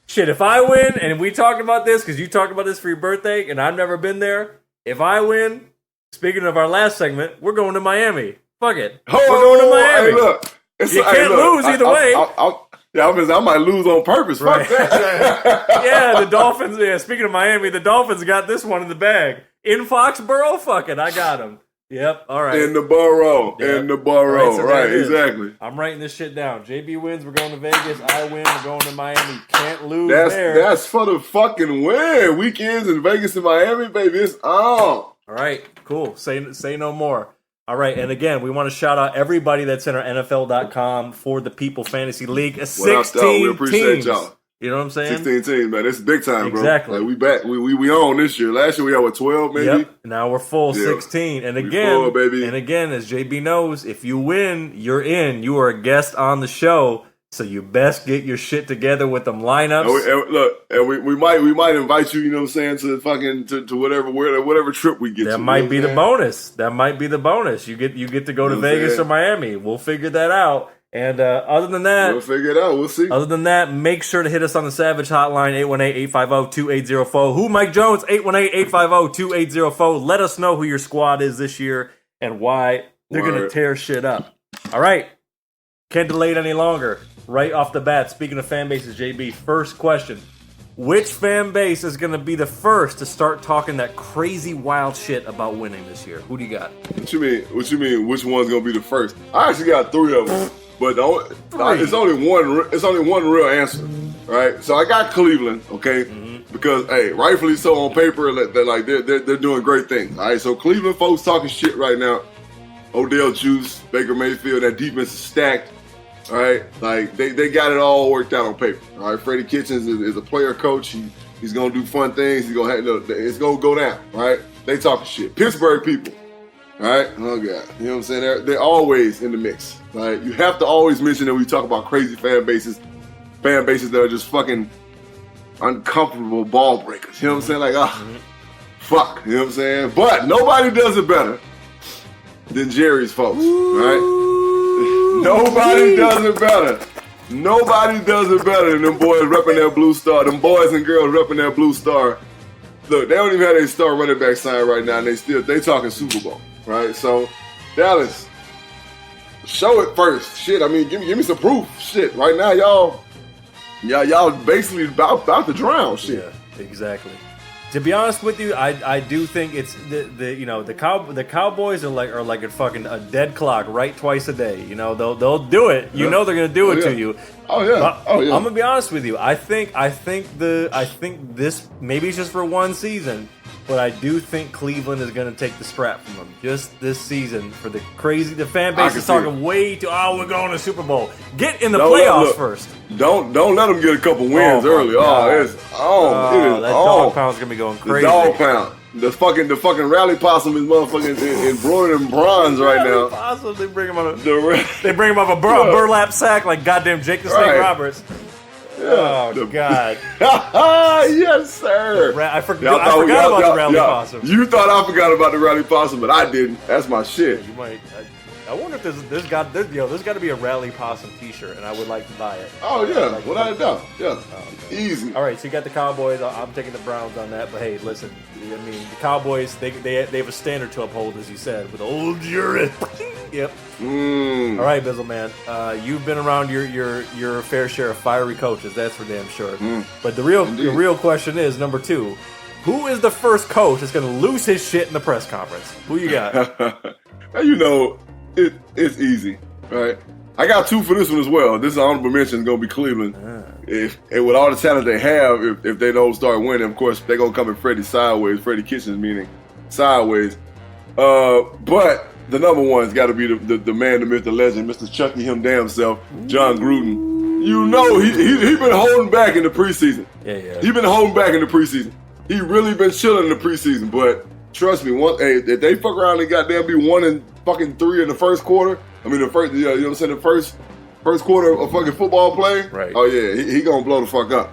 Shit, if I win, and we talked about this, because you talked about this for your birthday, and I've never been there. If I win, speaking of our last segment, we're going to Miami. Fuck it. We're going to Miami. Hey, look. You can't lose either way. I might lose on purpose. Fuck that. Yeah, the Dolphins. Yeah, speaking of Miami, the Dolphins got this one in the bag. In Foxborough? Fuck it, I got him. Yep, all right. In the borough. Right, exactly. I'm writing this shit down. JB wins, we're going to Vegas. I win, we're going to Miami. Can't lose there. That's for the fucking win. Weekends in Vegas and Miami, baby. It's on. All right, cool. Say no more. All right, and again, we want to shout out everybody that's in our NFL.com for the People Fantasy League. 16 we appreciate teams. Y'all. You know what I'm saying? 16 teams, man. It's big time, bro. Exactly. Like, we back. We on this year. Last year we had 12, maybe. Yep. Now we're full 16. And again, full, baby. And again, as JB knows, if you win, you're in. You are a guest on the show. So you best get your shit together with them lineups. And we might invite you, you know what I'm saying, to fucking to whatever trip we get to. That might be the bonus. That might be the bonus. You get to go to Vegas or Miami. We'll figure that out. And other than that, we'll figure it out. We'll see. Other than that, make sure to hit us on the Savage Hotline, 818-850-2804. Who Mike Jones, 818-850-2804. Let us know who your squad is this year and why they're going to tear shit up. All right. Can't delay it any longer. Right off the bat, speaking of fan bases, JB, first question. Which fan base is going to be the first to start talking that crazy wild shit about winning this year? Who do you got? What you mean? Which one's going to be the first? I actually got 3 of them. But it's only one. It's only one real answer, right? So I got Cleveland, okay, because hey, rightfully so on paper, they're doing great things. All right, so Cleveland folks talking shit right now. Odell Juice, Baker Mayfield, that defense is stacked. All right, like they got it all worked out on paper. All right, Freddie Kitchens is a player coach. He's gonna do fun things. It's gonna go down. Right? They talking shit. Pittsburgh people. All right, oh god, you know what I'm saying? They're always in the mix. Right? You have to always mention that we talk about crazy fan bases that are just fucking uncomfortable ball breakers. You know what I'm saying? Like, fuck. You know what I'm saying? But nobody does it better than Jerry's folks. Right? Nobody does it better. Nobody does it better than them boys repping that blue star. Them boys and girls repping that blue star. Look, they don't even have their star running back sign right now, and they talking Super Bowl, right? So, Dallas, show it first. Shit, I mean, give me some proof. Shit, right now, y'all basically about to drown. Shit. Yeah, exactly. To be honest with you, I do think it's the Cowboys are like a dead clock, right? Twice a day. You know, they'll do it. You know they're gonna do it to you. Oh yeah. I'm gonna be honest with you. I think this maybe it's just for one season, but I do think Cleveland is gonna take the strap from them just this season for the fan base is talking way too. Oh, we're going to Super Bowl. Get in the playoffs first. Don't let them get a couple wins early. That dog pound's gonna be going crazy. The dog pound. The fucking rally possum is motherfucking embroidered in bronze right now. Possum, they bring him on a burlap sack like goddamn Jake the Snake Roberts. Yeah. Oh God! Yes, sir. I forgot about the rally possum. You thought I forgot about the rally possum, but I didn't. That's my shit. You might. I wonder if there's got to be a rally possum T-shirt, and I would like to buy it. Oh yeah, without a doubt. Yeah, easy. All right, so you got the Cowboys. I'm taking the Browns on that. But hey, listen, I mean the Cowboys they have a standard to uphold, as you said, with old Juris. Yep. All right, Bizzle man, you've been around your fair share of fiery coaches. That's for damn sure. But the real question is number 2. Who is the first coach that's going to lose his shit in the press conference? Who you got? You know. It's easy, right? I got 2 for this one as well. This honorable mention is going to be Cleveland. And with all the talent they have, if they don't start winning, of course, they're going to come at Freddie sideways. Freddie Kitchens meaning sideways. But the number one's got to be the man, the myth, the legend, Mr. Chucky him damn self, John Gruden. You know, he been holding back in the preseason. Yeah. He been holding back in the preseason. He really been chilling in the preseason, but trust me, if they fuck around and goddamn be 1-3 in the first quarter, I mean, the first, you know what I'm saying, the first quarter of fucking football play. Right. Oh yeah, he gonna blow the fuck up.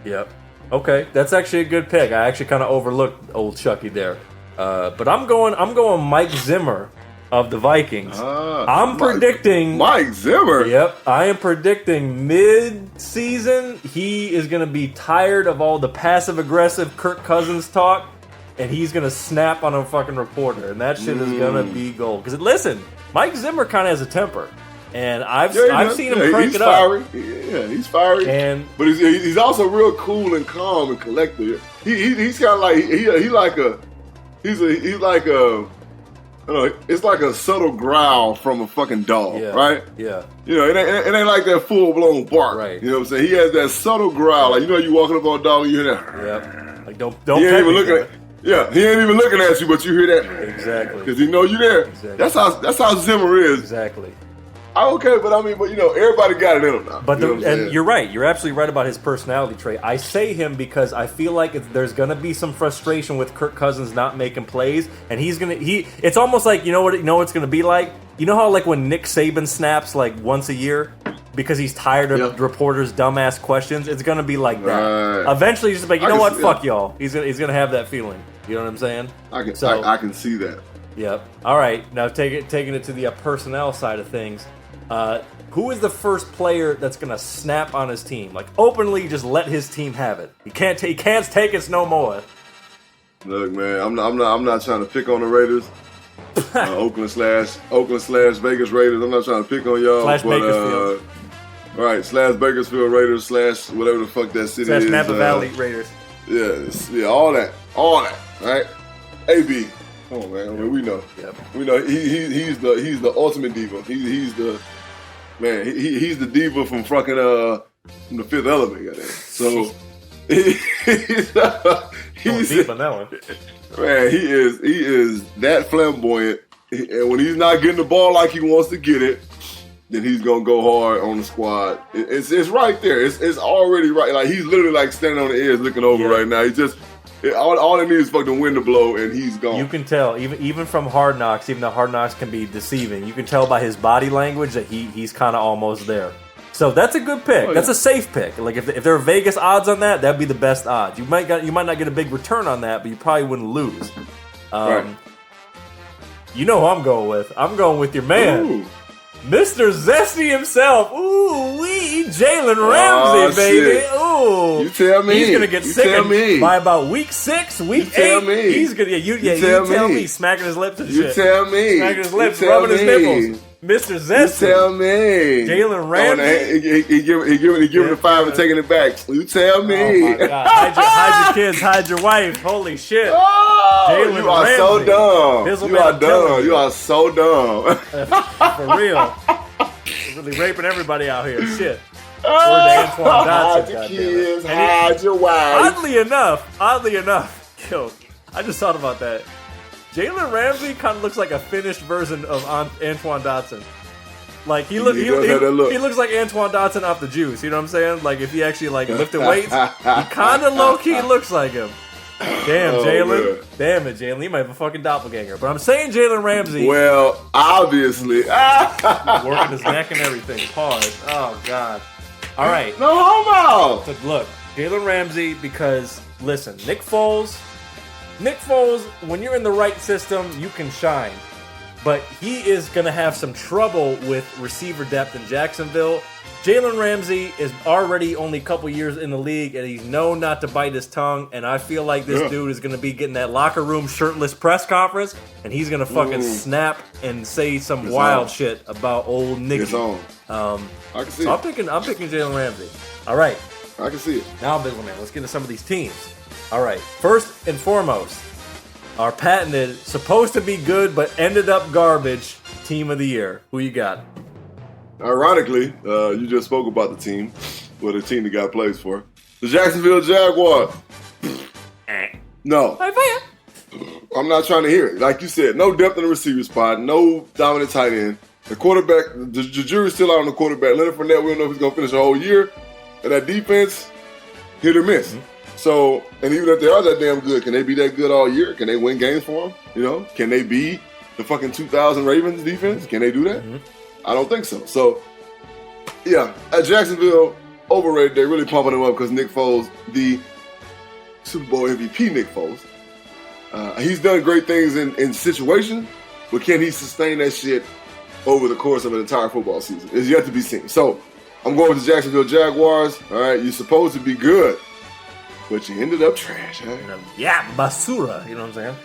Yep. Okay, that's actually a good pick. I actually kind of overlooked old Chucky there, but I'm going Mike Zimmer of the Vikings. I'm predicting Mike Zimmer. Yep, I am predicting mid-season he is going to be tired of all the passive-aggressive Kirk Cousins talk, and he's going to snap on a fucking reporter, and that shit is going to be gold. Because listen, Mike Zimmer kind of has a temper. And I've seen him crank it fiery. up. Yeah, he's fiery. But he's also real cool and calm and collected. He's kind of like he's like a I don't know, it's like a subtle growl from a fucking dog, right? Yeah. You know, it ain't like that full blown bark. Right. You know what I'm saying? He has that subtle growl, like you walking up on a dog and you hear that. Yep. Like don't. He ain't even looking at. Yeah, he ain't even looking at you, but you hear that. Exactly. Because he know you there. Exactly. That's how Zimmer is. Exactly. Okay, but everybody got it in him now. But you're right. You're absolutely right about his personality trait. I say him because I feel like there's gonna be some frustration with Kirk Cousins not making plays, and it's almost like what's gonna be like. You know how like when Nick Saban snaps like once a year because he's tired of reporters' dumbass questions. It's gonna be like that. Right. Eventually, he's just like, you know what, fuck y'all. He's gonna have that feeling. You know what I'm saying? I can see that. Yep. All right. Now taking it to the personnel side of things. Who is the first player that's gonna snap on his team? Like openly, just let his team have it. He can't take us no more. Look, man, I'm not trying to pick on the Raiders. Oakland slash Vegas Raiders. I'm not trying to pick on y'all. Bakersfield. All right, / Bakersfield Raiders / whatever the fuck that city is. / Napa Valley Raiders. Yeah, all that, right? AB. Come on, man. I mean, we know. Yep. We know he's the ultimate diva. He's the man. He's the diva from fucking from the Fifth Element. Goddamn. So he's deep on that one. Man, he is that flamboyant. And when he's not getting the ball like he wants to get it, then he's gonna go hard on the squad. It's right there. It's already right. Like he's literally like standing on the edge looking over right now. He just. All it needs is fucking wind to blow, and he's gone. You can tell, even from Hard Knocks, even though Hard Knocks can be deceiving, you can tell by his body language that he's kind of almost there. So that's a good pick. That's a safe pick. Like if there are Vegas odds on that, that'd be the best odds. You might not get a big return on that, but you probably wouldn't lose. Right. You know who I'm going with? I'm going with your man. Ooh. Mr. Zesty himself. Ooh, Jalen Ramsey, baby. Shit. Ooh. You tell me. He's gonna get sick by about week 6, week 8. Tell me. He's gonna you tell me. Smacking his lips and shit. You tell me. Smacking his lips, rubbing his nipples. Mr. Zesty. You tell me. Jalen Ramsey. He giving the 5 and taking it back. You tell me. Oh my God. Hide your kids, hide your wife. Holy shit. Oh, Jalen you are Ramsey. so dumb. You are dumb. You are so dumb. For real. Really raping everybody out here. Shit. Word to Antoine Dotson, hide your kids, hide your wife. Oddly enough, yo, I just thought about that. Jalen Ramsey kind of looks like a finished version of Antoine Dotson. Like he looks like Antoine Dotson off the juice. You know what I'm saying? Like if he actually like lifted weights, he kind of low key looks like him. Damn, Jalen. Man. Damn it, Jalen. You might have a fucking doppelganger. But I'm saying Jalen Ramsey. Well, obviously. Working his neck and everything. Pause. Oh, God. All right. No homo. So look, Jalen Ramsey, because, listen, Nick Foles, when you're in the right system, you can shine. But he is going to have some trouble with receiver depth in Jacksonville. Jalen Ramsey is already only a couple years in the league, and he's known not to bite his tongue. And I feel like this dude is going to be getting that locker room shirtless press conference, and he's going to fucking snap and say some wild shit about old Nicky. It's on. I can see it. I'm picking Jalen Ramsey. All right. I can see it. Now, Bizzleman, let's get into some of these teams. All right. First and foremost, our patented, supposed to be good but ended up garbage team of the year. Who you got? Ironically, you just spoke about the team, the team the guy plays for. The Jacksonville Jaguars. No. I'm not trying to hear it. Like you said, no depth in the receiver spot, no dominant tight end. The quarterback, the jury's still out on the quarterback. Leonard Fournette, we don't know if he's going to finish the whole year. And that defense, hit or miss. Mm-hmm. So, and even if they are that damn good, can they be that good all year? Can they win games for them? You know, can they be the fucking 2000 Ravens defense? Can they do that? Mm-hmm. I don't think so. So, yeah, at Jacksonville, overrated. They're really pumping him up because Nick Foles, the Super Bowl MVP Nick Foles, he's done great things in situations, but can he sustain that shit over the course of an entire football season? It's yet to be seen. So, I'm going with the Jacksonville Jaguars. All right, you're supposed to be good, but you ended up trash, huh? Yeah, basura. You know what I'm saying?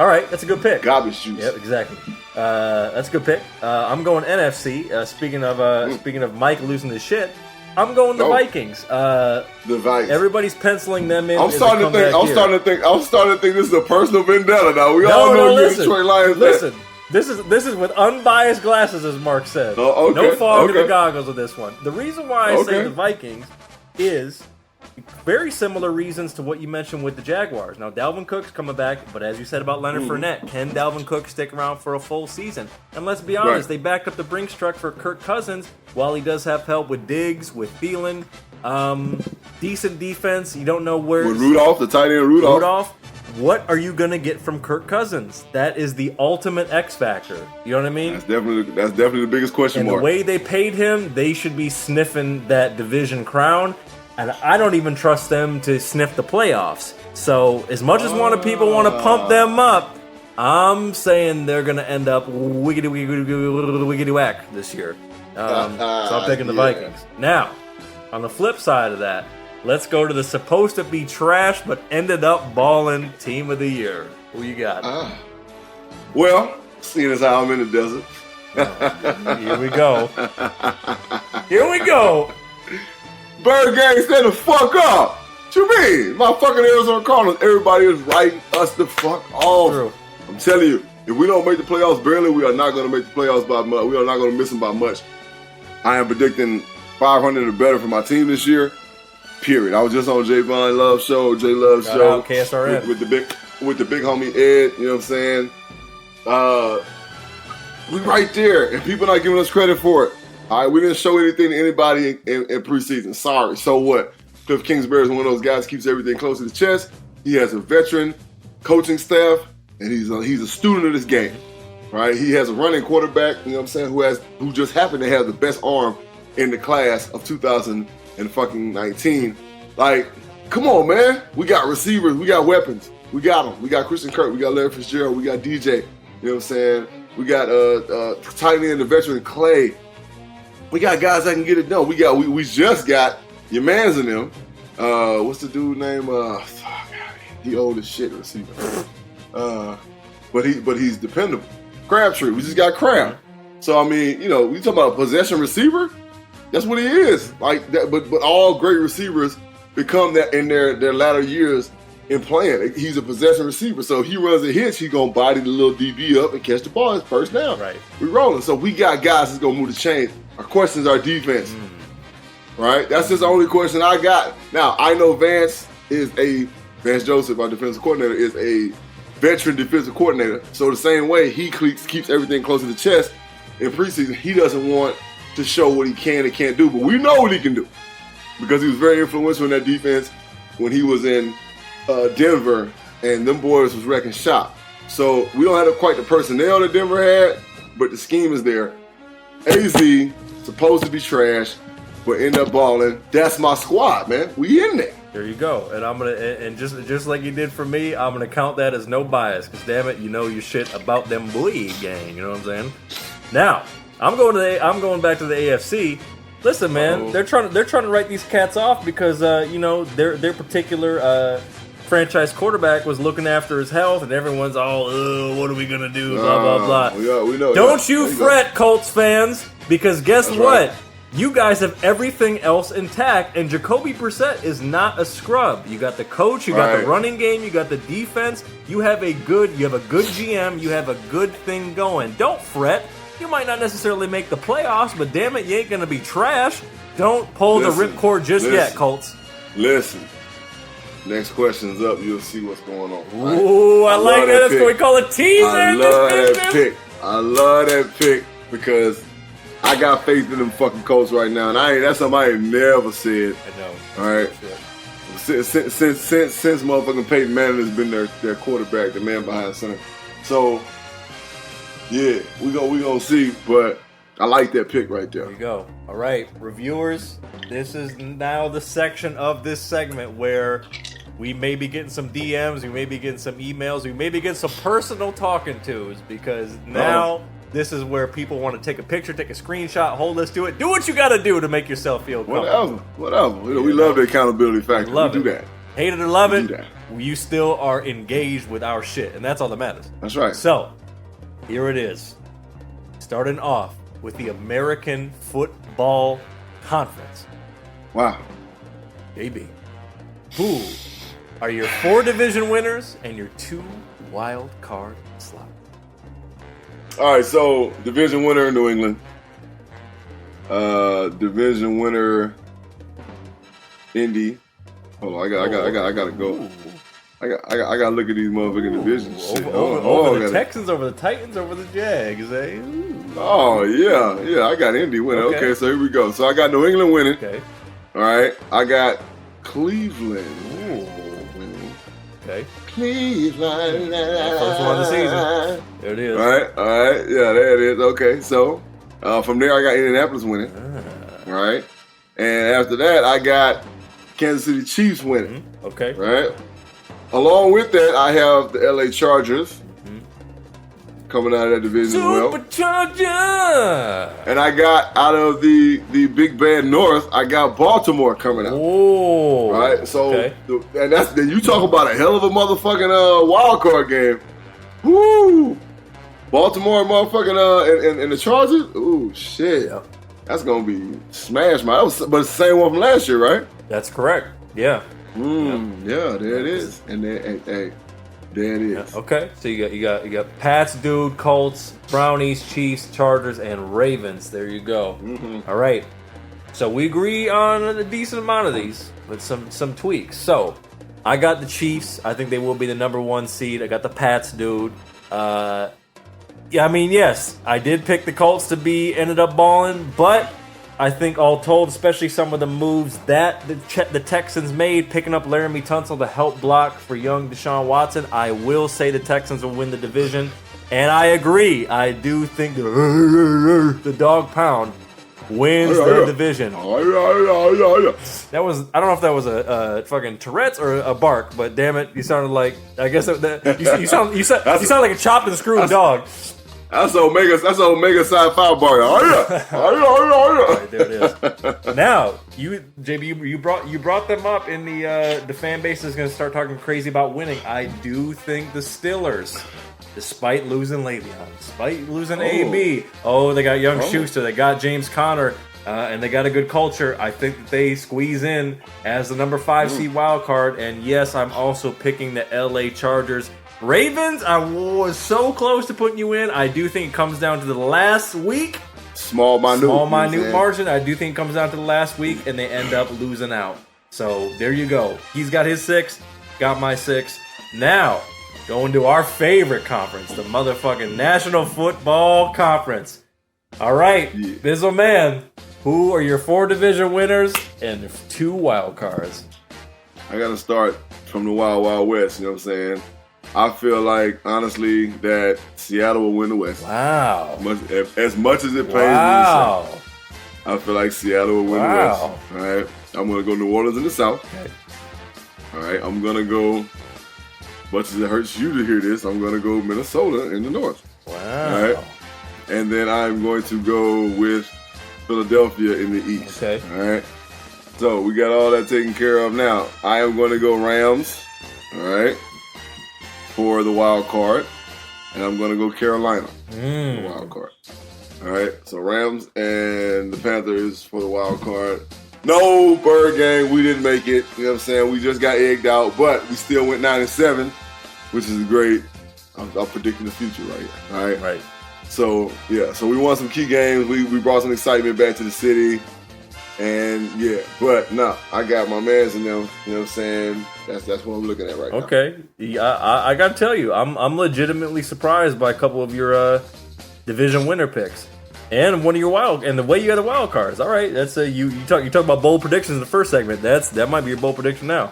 All right, that's a good pick. Garbage juice. Yep, exactly. That's a good pick. I'm going NFC. Speaking of Mike losing his shit, I'm going the Vikings. The Vikings. Everybody's penciling them in. I'm starting to think this is a personal vendetta now. We all know you're Detroit Lions. Listen. This is with unbiased glasses, as Mark said. Oh, okay, no fog in the goggles with this one. The reason why I say the Vikings is very similar reasons to what you mentioned with the Jaguars. Now, Dalvin Cook's coming back, but as you said about Leonard Fournette, can Dalvin Cook stick around for a full season? And let's be honest, they backed up the Brinks truck for Kirk Cousins. While he does have help with Diggs, with Thielen, decent defense. You don't know where... With Rudolph, the tight end Rudolph. What are you going to get from Kirk Cousins? That is the ultimate X factor. You know what I mean? That's definitely the biggest question mark. And the way they paid him, they should be sniffing that division crown. And I don't even trust them to sniff the playoffs. So as much as people want to pump them up, I'm saying they're going to end up wiggity whack this year. So I'm picking the Vikings. Now, on the flip side of that, let's go to the supposed to be trash but ended up balling team of the year. Who you got? Well, seeing as how I'm in the desert. Here we go. Here we go. Birdgang, stand the fuck up. What you mean? My fucking Arizona Cardinals, everybody is writing us the fuck off. True. I'm telling you, if we don't make the playoffs barely, we are not going to make the playoffs by much. We are not going to miss them by much. I am predicting 500 or better for my team this year. Period. I was just on J Love's show, KSRN. with the big homie Ed. You know what I'm saying? We right there, and people not giving us credit for it. All right, we didn't show anything to anybody in preseason. Sorry. So what? Cliff Kingsbury is one of those guys who keeps everything close to the chest. He has a veteran coaching staff, and he's a student of this game. Right? He has a running quarterback. You know what I'm saying? Who just happened to have the best arm in the class of 2019. Like, come on, man. We got receivers. We got weapons. We got them. We got Christian Kirk. We got Larry Fitzgerald. We got DJ. You know what I'm saying? We got tight end, the veteran Clay. We got guys that can get it done. We just got your mans in them. What's the dude name? He old as shit receiver. But he's dependable. Crabtree. We just got Crab. So I mean, you know, we talking about a possession receiver. That's what he is. Like that, but all great receivers become that in their latter years in playing. He's a possession receiver. So if he runs a hitch, he's gonna body the little DB up and catch the ball. It's first down. Right. We rolling. So we got guys that's gonna move the chain. Our question is our defense. Right? That's just the only question I got. Now I know Vance Joseph, our defensive coordinator, is a veteran defensive coordinator. So the same way he keeps everything close to the chest in preseason, he doesn't want to show what he can and can't do, but we know what he can do because he was very influential in that defense when he was in Denver, and them boys was wrecking shop. So we don't have quite the personnel that Denver had, but the scheme is there. AZ supposed to be trash, but end up balling. That's my squad, man. We in there. There you go. And I'm gonna just like you did for me, I'm gonna count that as no bias, because damn it, you know your shit about them boy gang. You know what I'm saying? Now, I'm going back to the AFC. Listen, man, they're trying to write these cats off because you know their particular franchise quarterback was looking after his health, and everyone's all, what are we gonna do? Blah blah blah. We know. Don't you fret, Colts fans, because guess what? Right. You guys have everything else intact, and Jacoby Brissett is not a scrub. You got the coach, you got the running game, you got the defense. You have a good GM, you have a good thing going. Don't fret. You might not necessarily make the playoffs, but damn it, you ain't gonna be trash. Don't pull the ripcord just yet, Colts. Listen. Next question's up. You'll see what's going on. Right? Ooh, I like that. That's what we call a teaser. I love that pick. I love that pick because I got faith in them fucking Colts right now, and that's something I ain't never said. I know. All right. Since motherfucking Peyton Manning has been their quarterback, the man behind center. So Yeah, we gonna see, but I like that pick right there. There you go. All right, reviewers, this is now the section of this segment where we may be getting some DMs, we may be getting some emails, we may be getting some personal talking tos, because now this is where people want to take a picture, take a screenshot, hold us to it. Do what you got to do to make yourself feel comfortable. Whatever. We love the accountability factor. Love we do it. that. Hate it or love it, you still are engaged with our shit, and that's all that matters. That's right. So, here it is. Starting off with the American Football Conference. Wow. JB, who are your 4 division winners and your 2 wild card slots? All right, so division winner New England. Division winner Indy. Hold on, I gotta go. Ooh. I gotta look at these motherfucking divisions. Over the Texans, over the Titans, over the Jags, eh? Ooh. Oh yeah, I got Indy winning. Okay, so here we go. So I got New England winning. Okay. All right, I got Cleveland winning. Okay. Cleveland. First one of the season. There it is. All right, yeah, there it is. Okay, so from there I got Indianapolis winning. All right, and after that I got Kansas City Chiefs winning. Okay. Right. Along with that, I have the LA Chargers coming out of that division as well. Supercharger! And I got out of the Big Bad North, I got Baltimore coming out. Oh. Right. So, okay. And that's you talk about a hell of a motherfucking wild card game. Woo! Baltimore, motherfucking and the Chargers. Ooh, shit. Yeah. That's gonna be smash, man. But it's the same one from last year, right? That's correct. Yeah. Yeah, there it is. And then, hey, there it is. Yeah. Okay, so you got Pats, Dude, Colts, Brownies, Chiefs, Chargers, and Ravens. There you go. All right. So we agree on a decent amount of these with some tweaks. So I got the Chiefs. I think they will be the number 1 seed. I got the Pats, Dude. Yeah, I mean, yes, I did pick the Colts to ended up balling, but I think all told, especially some of the moves that the Texans made, picking up Laramie Tunsil to help block for young Deshaun Watson, I will say the Texans will win the division. And I agree. I do think the dog pound wins the division. That was, I don't know if that was a fucking Tourette's or a bark, but damn it, you sounded like, I guess you sound like a chopped and screwed dog. That's Omega Sci-Fi bar. Right, there it is. Now, JB, you brought them up in the fan base is going to start talking crazy about winning. I do think the Steelers, despite losing Le'Veon, despite losing AB, they got young Schuster, they got James Conner, and they got a good culture. I think that they squeeze in as the number 5 seed wild card. And yes, I'm also picking the LA Chargers. Ravens, I was so close to putting you in. I do think it comes down to the last week. Small, minute margin. I do think it comes down to the last week, and they end up losing out. So there you go. He's got his 6, got my 6. Now, going to our favorite conference, the motherfucking National Football Conference. All right, Bizzle Man, who are your 4 division winners and 2 wild cards? I got to start from the Wild Wild West, you know what I'm saying? I feel like, honestly, that Seattle will win the West. Wow. As much as it pains me to say, I feel like Seattle will win the West. All right. I'm going to go New Orleans in the South. Okay. All right. I'm going to go, much as it hurts you to hear this, I'm going to go Minnesota in the North. Wow. All right. And then I'm going to go with Philadelphia in the East. Okay. All right. So we got all that taken care of now. I am going to go Rams. All right. For the wild card, and I'm going to go Carolina for the wild card. All right, so Rams and the Panthers for the wild card. No, Birdgang, we didn't make it. You know what I'm saying? We just got egged out, but we still went 9-7, which is great. I'm predicting the future right here. All right. Right. So yeah, so we won some key games. We brought some excitement back to the city, and yeah. But no, I got my mans in them. You know what I'm saying? That's what I'm looking at right now. Okay, I gotta tell you, I'm legitimately surprised by a couple of your division winner picks, and one of your and the way you had the wild cards. All right, that's you talk about bold predictions in the first segment. That might be your bold prediction now,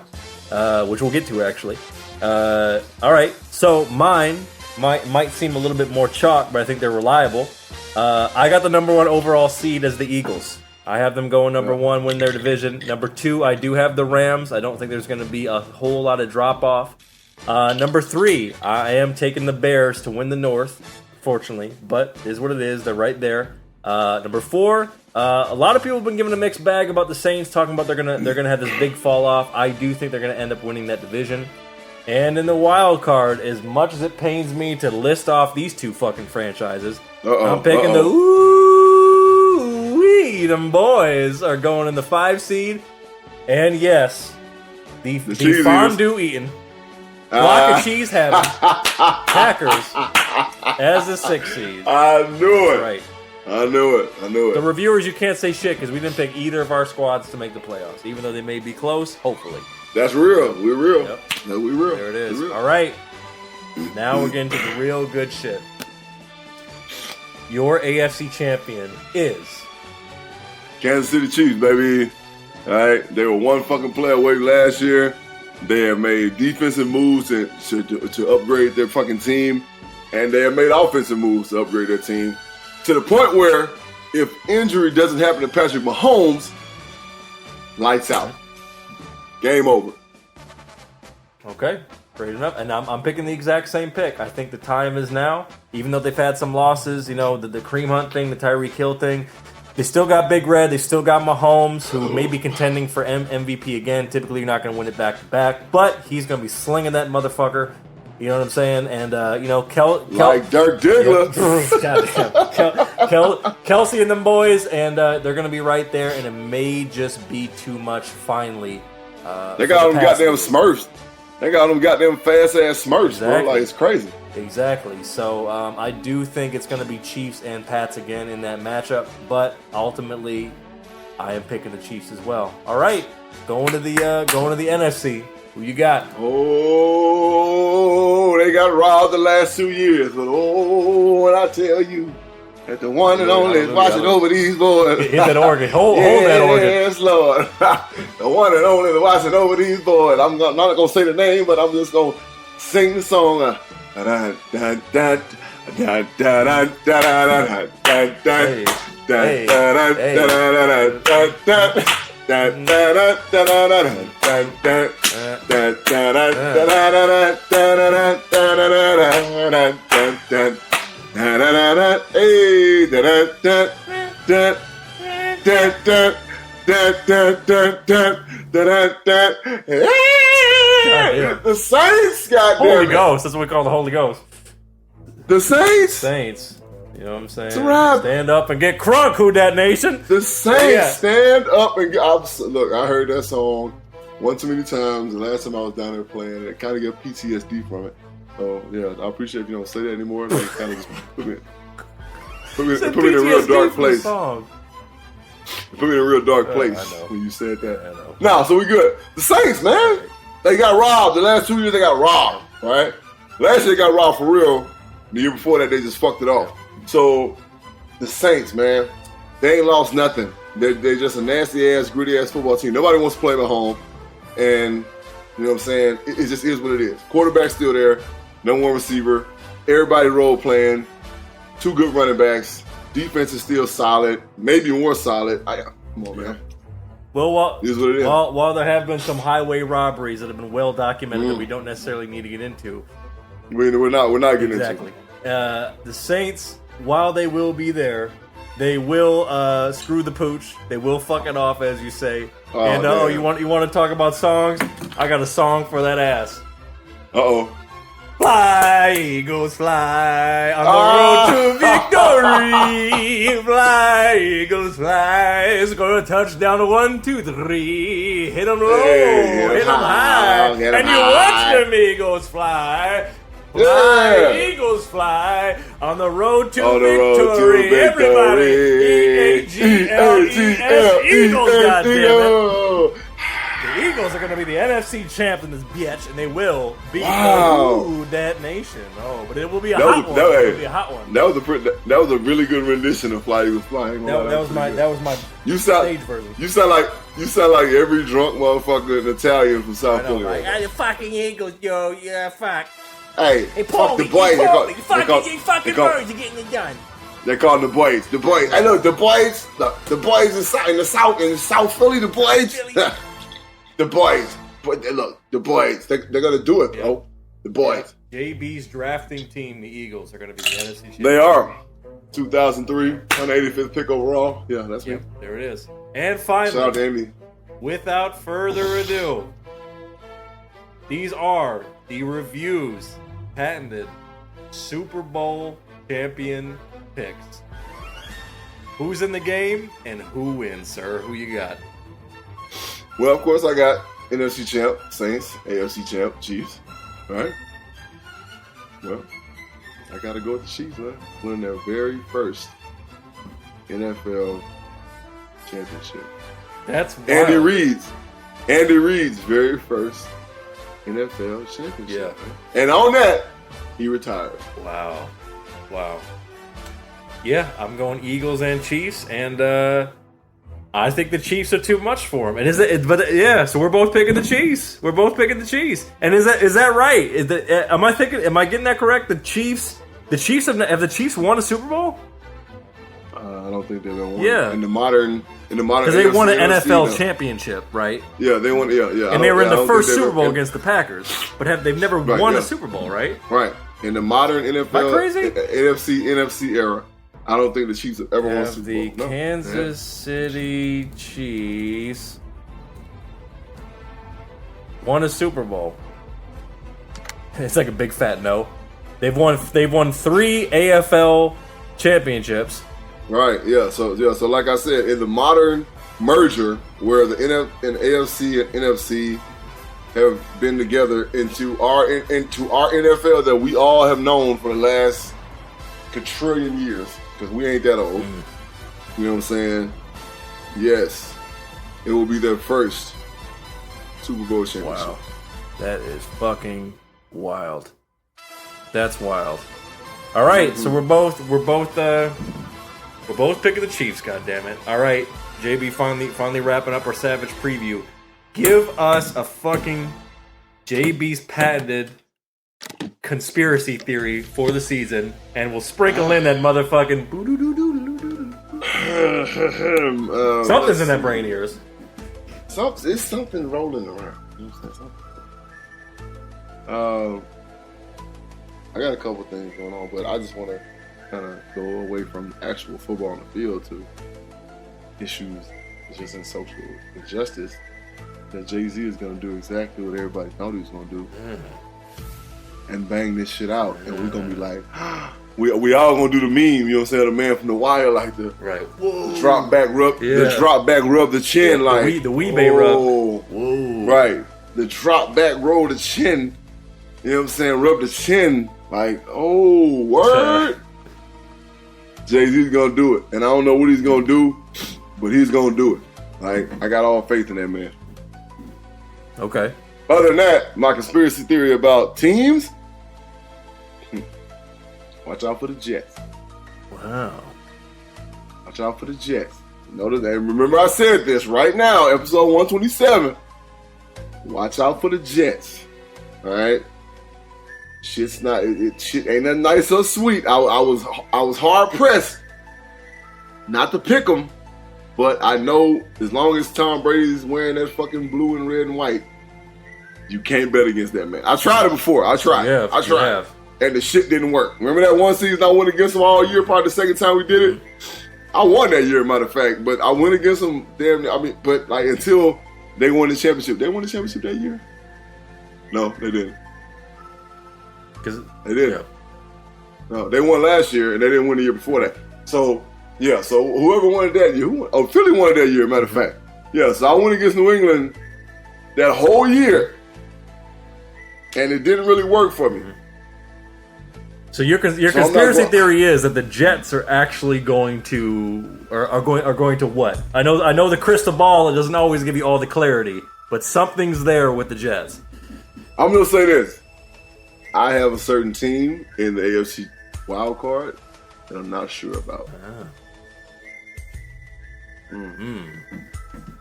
which we'll get to actually. All right, so mine might seem a little bit more chalk, but I think they're reliable. I got the number 1 overall seed as the Eagles. I have them going number 1, win their division. Number 2, I do have the Rams. I don't think there's going to be a whole lot of drop-off. Number 3, I am taking the Bears to win the North, fortunately, but it is what it is. They're right there. Number 4, a lot of people have been giving a mixed bag about the Saints, talking about they're gonna have this big fall off. I do think they're gonna end up winning that division. And in the wild card, as much as it pains me to list off these 2 fucking franchises, I'm picking the them boys are going in the 5 seed. And yes, the fondue eating, block of cheese having Packers as the 6 seed. I knew it. Right. I knew it. The reviewers, you can't say shit because we didn't pick either of our squads to make the playoffs, even though they may be close. Hopefully. That's real. We're real. Yep. No, we real. There it is. All right. Now we're getting to the real good shit. Your AFC champion is Kansas City Chiefs, baby. All right. They were 1 fucking play away last year. They have made defensive moves to upgrade their fucking team, and they have made offensive moves to upgrade their team to the point where if injury doesn't happen to Patrick Mahomes, lights out. Game over. okay. Great enough. And I'm picking the exact same pick. I think the time is now. Even though they've had some losses, the Kareem Hunt thing, the Tyreek Hill thing, they still got Big Red. They still got Mahomes, who may be contending for MVP again. Typically, you're not going to win it back to back, but he's going to be slinging that motherfucker. You know what I'm saying? And, like Dirk Diggler. Kelsey and them boys, and they're going to be right there, and it may just be too much finally. They got them goddamn Smurfs. They got them goddamn fast-ass Smurfs, exactly. bro. Like, it's crazy. Exactly. So I do think it's going to be Chiefs and Pats again in that matchup, but ultimately, I am picking the Chiefs as well. All right, going to the NFC. Who you got? Oh, they got robbed the last 2 years, but when I tell you that the one and only is watching over these boys. Hit that organ. Hold that organ. Yes, Lord. The one and only is watching over these boys. I'm not going to say the name, but I'm just going to sing the song. The Saints, goddamn. Holy Ghost. That's what we call the Holy Ghost. The Saints. Saints. You know what I'm saying? It's a wrap. Stand up and get crunk, who that nation? The Saints stand up and get. Look, I heard that song one too many times. The last time I was down there playing, it kind of got PTSD from it. So yeah, I appreciate if you don't say that anymore. Like, kind of just put me in a real dark place. Put me in a real dark place when you said that. Nah, so we good. The Saints, man, they got robbed. The last 2 years they got robbed. Right? Last year they got robbed for real. The year before that they just fucked it off. So the Saints, man, they ain't lost nothing. They're just a nasty ass, gritty ass football team. Nobody wants to play them at home, and you know what I'm saying. It just is what it is. Quarterback's still there. No one receiver. Everybody role playing. 2 good running backs. Defense is still solid. Maybe more solid. Come on, man. Well, this is what it is. While there have been some highway robberies that have been well documented that we don't necessarily need to get into. We're not getting exactly. into the Saints, while they will be there, they will screw the pooch. They will fuck it off, as you say. You want to talk about songs? I got a song for that ass. Uh-oh. Fly, Eagles, fly on the road to victory. Fly, Eagles, fly. It's going to touchdown to 1, 2, 3. Hit them low, hit them high, and you watch them Eagles fly. Fly, Eagles, fly on the road to victory. Everybody, E-A-G-L-E-S, Eagles, goddammit. The Eagles are going to be the NFC champ in this bitch, and they will beat that nation. Oh, but it will be a hot one. It will be a hot one. That was a really good rendition of "Fly Eagles Fly." That was my stage version. You sound like every drunk motherfucker in Italian from South Philly. Like, the fucking Eagles, yo, yeah, fuck. Hey, fuck the boys. You fucking birds, you're getting it done. They call them the boys. The boys. I know the boys. The boys in the South Philly. The boys. The boys. But look, the boys. They're gonna do it, bro. The boys. JB's drafting team, the Eagles, are gonna be the NFC champions. They are. 2003, 185th pick overall. Yeah, that's me. There it is. And finally, shout out to Andy. Without further ado, these are the reviews patented Super Bowl champion picks. Who's in the game and who wins, sir? Who you got? Well, of course, I got NFC champ, Saints, AFC champ, Chiefs. All right. Well, I got to go with the Chiefs, man. Winning their very first NFL championship. That's wild. Andy Reid's very first NFL championship. Yeah. And on that, he retired. Wow. Yeah, I'm going Eagles and Chiefs, and I think the Chiefs are too much for him. And so we're both picking the Chiefs. And is that right? Am I getting that correct? The Chiefs have the Chiefs won a Super Bowl? I don't think they've ever won. Yeah. In the modern because they won an NFL championship, right? Yeah, they won. Yeah. And they were in the first Super Bowl against the Packers, but they've never won a Super Bowl, right? Right. In the modern NFL, Am I crazy? NFC era, I don't think the Chiefs have ever won a Super Bowl. The Kansas City Chiefs won a Super Bowl. It's like a big fat no. They've won 3 AFL championships. Right. Yeah. So like I said, in the modern merger where the AFC and NFC have been together into our NFL that we all have known for the last quadrillion years, because we ain't that old. You know what I'm saying? Yes, it will be their first Super Bowl championship. Wow, that is fucking wild. That's wild. All right, so we're both picking the Chiefs. God damn it! All right, JB, finally wrapping up our Savage preview. Give us a fucking JB's patented conspiracy theory for the season, and we'll sprinkle in that motherfucking something's in that brain of yours. It's something rolling around. You know, I got a couple things going on, but I just want to kind of go away from actual football on the field to issues just in social injustice. That Jay-Z is going to do exactly what everybody thought he was going to do, and bang this shit out, and we're going to be like, we all going to do the meme, you know what I'm saying? The man from The Wire, like the drop back rub, the chin, like the Weebay rub. Whoa. Right, the drop back roll the chin, you know what I'm saying? Rub the chin, like, oh, word. Jay-Z's going to do it, and I don't know what he's going to do, but he's going to do it. Like, I got all faith in that man. Okay. Other than that, my conspiracy theory about teams, watch out for the Jets. Wow. Watch out for the Jets. Notice that. Remember I said this right now, episode 127. Watch out for the Jets. All right? Shit ain't that nice or sweet. I was hard pressed not to pick them. But I know as long as Tom Brady's wearing that fucking blue and red and white, you can't bet against that man. I tried it before. I tried. And the shit didn't work. Remember that one season I went against him all year, probably the second time we did it? I won that year, matter of fact. But I went against him but like until they won the championship. They won the championship that year? No, they didn't. They didn't. Yeah. No, they won last year and they didn't win the year before that. So yeah, so whoever won it that year, Philly won it that year, matter of fact. Yeah, so I went against New England that whole year, and it didn't really work for me. So your conspiracy theory is that the Jets are actually going to are going to what? I know the crystal ball, it doesn't always give you all the clarity, but something's there with the Jets. I'm gonna say this: I have a certain team in the AFC wild card that I'm not sure about.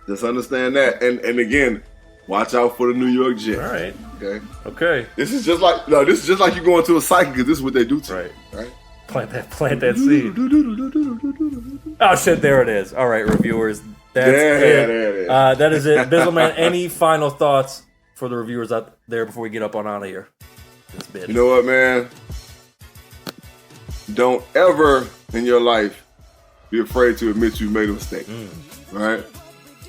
Just understand that, and again, watch out for the New York Jets. All right. Okay. This is just like you going to a psychic because this is what they do to you. Right. Plant that seed. Oh shit! There it is. All right, reviewers. That's it. That is it. Bizzleman, any final thoughts for the reviewers out there before we get up on out of here? You know what, man? Don't ever in your life be afraid to admit you made a mistake. Right?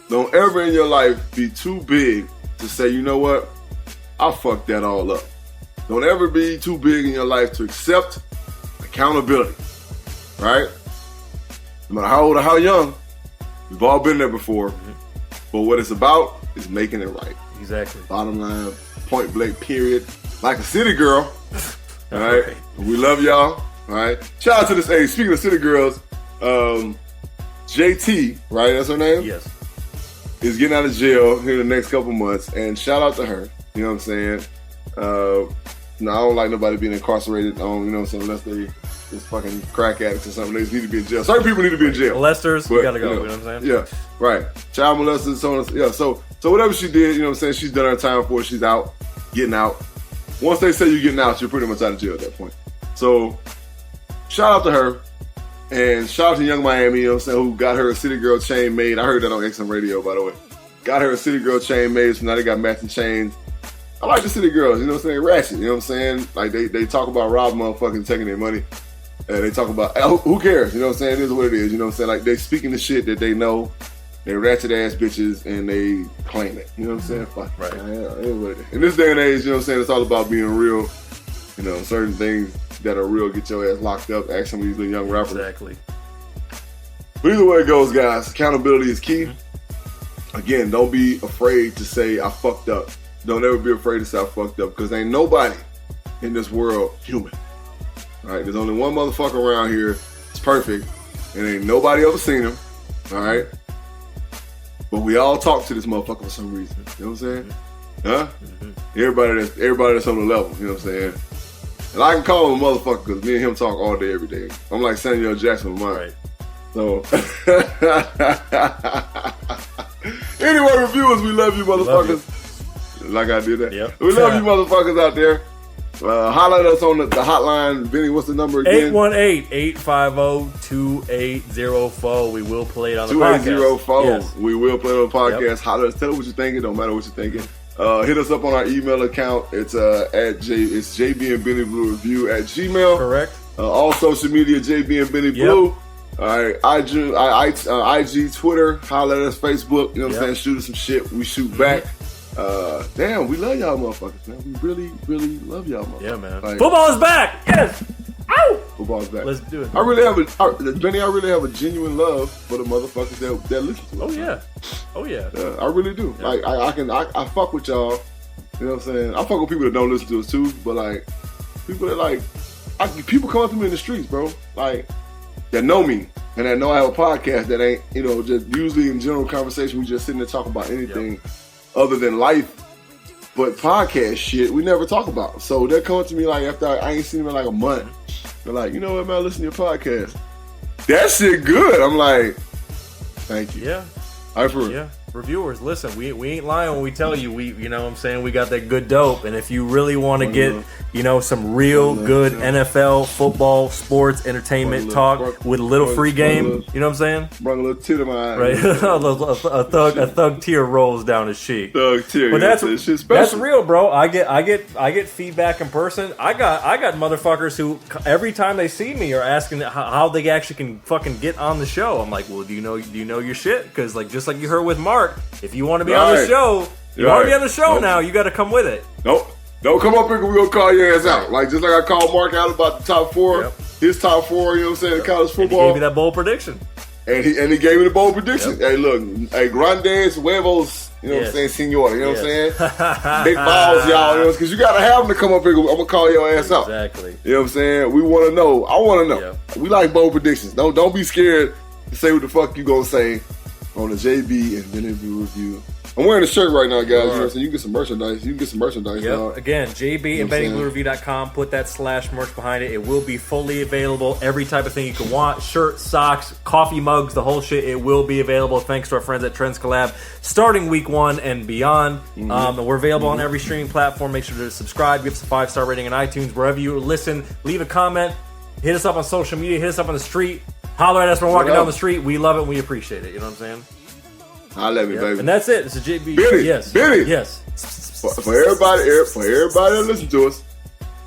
Don't ever in your life be too big to say, you know what? I fucked that all up. Don't ever be too big in your life to accept accountability. Right? No matter how old or how young, we've all been there before. But what it's about is making it right. Exactly. Bottom line, point blank, period. Like a city girl. All right? We love y'all. All right? Shout out to this. Hey, speaking of city girls, JT, right? That's her name? Yes. Is getting out of jail here in the next couple months. And shout out to her. You know what I'm saying? No, I don't like nobody being incarcerated on, you know what I'm saying, unless they just fucking crack addicts or something. They just need to be in jail. Certain people need to be in jail. Molesters, you gotta go, you know what I'm saying? Yeah, right. Child molesters, so on. Yeah, so whatever she did, you know what I'm saying, she's done her time for it. She's out, getting out. Once they say you're getting out, you're pretty much out of jail at that point. So, shout out to her. And shout out to Young Miami, you know what I'm saying, who got her a City Girl chain made. I heard that on XM Radio, by the way. Got her a City Girl chain made, so now they got matching chains. I like the City Girls, you know what I'm saying? Ratchet, you know what I'm saying? Like, they talk about robbing motherfuckers taking their money. And they talk about, who cares? You know what I'm saying? It is what it is, you know what I'm saying? Like, they speaking the shit that they know. They're ratchet ass bitches, and they claim it. You know what I'm saying? Fuck. Right. Yeah, it is what it is. In this day and age, you know what I'm saying? It's all about being real. You know, certain things that are real get your ass locked up. Ask some of these little young rappers. Exactly. But either way it goes, guys, accountability is key. Again, don't be afraid to say, I fucked up. Don't ever be afraid to say, I fucked up, because ain't nobody in this world human. All right? There's only one motherfucker around here that's perfect, and ain't nobody ever seen him. All right? But we all talk to this motherfucker for some reason. You know what I'm saying? Huh? Everybody that's on the level. You know what I'm saying? And I can call him a motherfucker because me and him talk all day, every day. I'm like Samuel Jackson with mine. Right. So, anyway, reviewers, we love you, motherfuckers. Like I did that. Yep. We love you, motherfuckers out there. Holler at us on the hotline. Vinny, what's the number again? 818-850-2804. We will play it on the podcast. 2804. Yes. We will play it on the podcast. Holler at us. Tell us what you're thinking. Don't matter what you're thinking. Hit us up on our email account. It's it's JB and Benny Blue Review at Gmail. Correct. All social media, JB and Benny Blue. All right, IG, Twitter, holler at us, Facebook. You know what I'm saying? Shoot us some shit. We shoot back. Damn, we love y'all motherfuckers, man. We really, really love y'all motherfuckers. Yeah, man. Like, football is back. Yes. Ow. Football's back. Let's do it. I really have a genuine love for the motherfuckers that listen to us. Oh yeah. I really do. Yeah. Like I fuck with y'all. You know what I'm saying? I fuck with people that don't listen to us too, but like people that people come up to me in the streets, bro. Like that know me and that know I have a podcast that ain't, you know, just usually in general conversation we just sitting there talking about anything other than life. But podcast shit we never talk about. So they're coming to me like after I ain't seen them in like a month. They're like, you know what, man, listen to your podcast. That shit good. I'm like, thank you. Yeah. All right, for real. Yeah. Reviewers, listen, we ain't lying when we tell you you know what I'm saying, we got that good dope. And if you really want to get, you know, some real good NFL, football, sports, entertainment talk with a little free game, you know what I'm saying? Bring a little tear to my eye. Right? a thug tear rolls down his cheek. Thug tear. But that's real, bro. I get feedback in person. I got motherfuckers who every time they see me are asking how they actually can fucking get on the show. I'm like, well, do you know your shit? Because like just like you heard with Mark, if you want to be on the show, now, you got to come with it. Nope. Don't come up here because we're going to call your ass out. Like, just like I called Mark out about the top four, his top four, you know what I'm saying, in college football. And he gave me that bold prediction. And he gave me the bold prediction. Hey, look, grandes huevos, you know what I'm saying, senor, you know what I'm saying? Big balls, y'all, you know, because you got to have them to come up here. I'm going to call your ass out. Exactly. You know what I'm saying? We want to know. I want to know. Yeah. We like bold predictions. Don't be scared to say what the fuck you going to say on the JB and Benny Review I'm wearing a shirt right now, guys. You know what I'm saying? You can get some merchandise. Yep. Again, JB and BennyBlueReview.com. Put that / merch behind it. It will be fully available. Every type of thing you can want. Shirts, socks, coffee mugs, the whole shit. It will be available thanks to our friends at Trends Collab starting week 1 and beyond. We're available on every streaming platform. Make sure to subscribe. Give us a 5-star rating on iTunes. Wherever you listen, leave a comment. Hit us up on social media. Hit us up on the street. Holler at us when we're walking down the street. We love it and we appreciate it. You know what I'm saying? I love it, baby. And that's it. It's a JB. Benny, yes. Benny. Yes. For everybody that listen to us,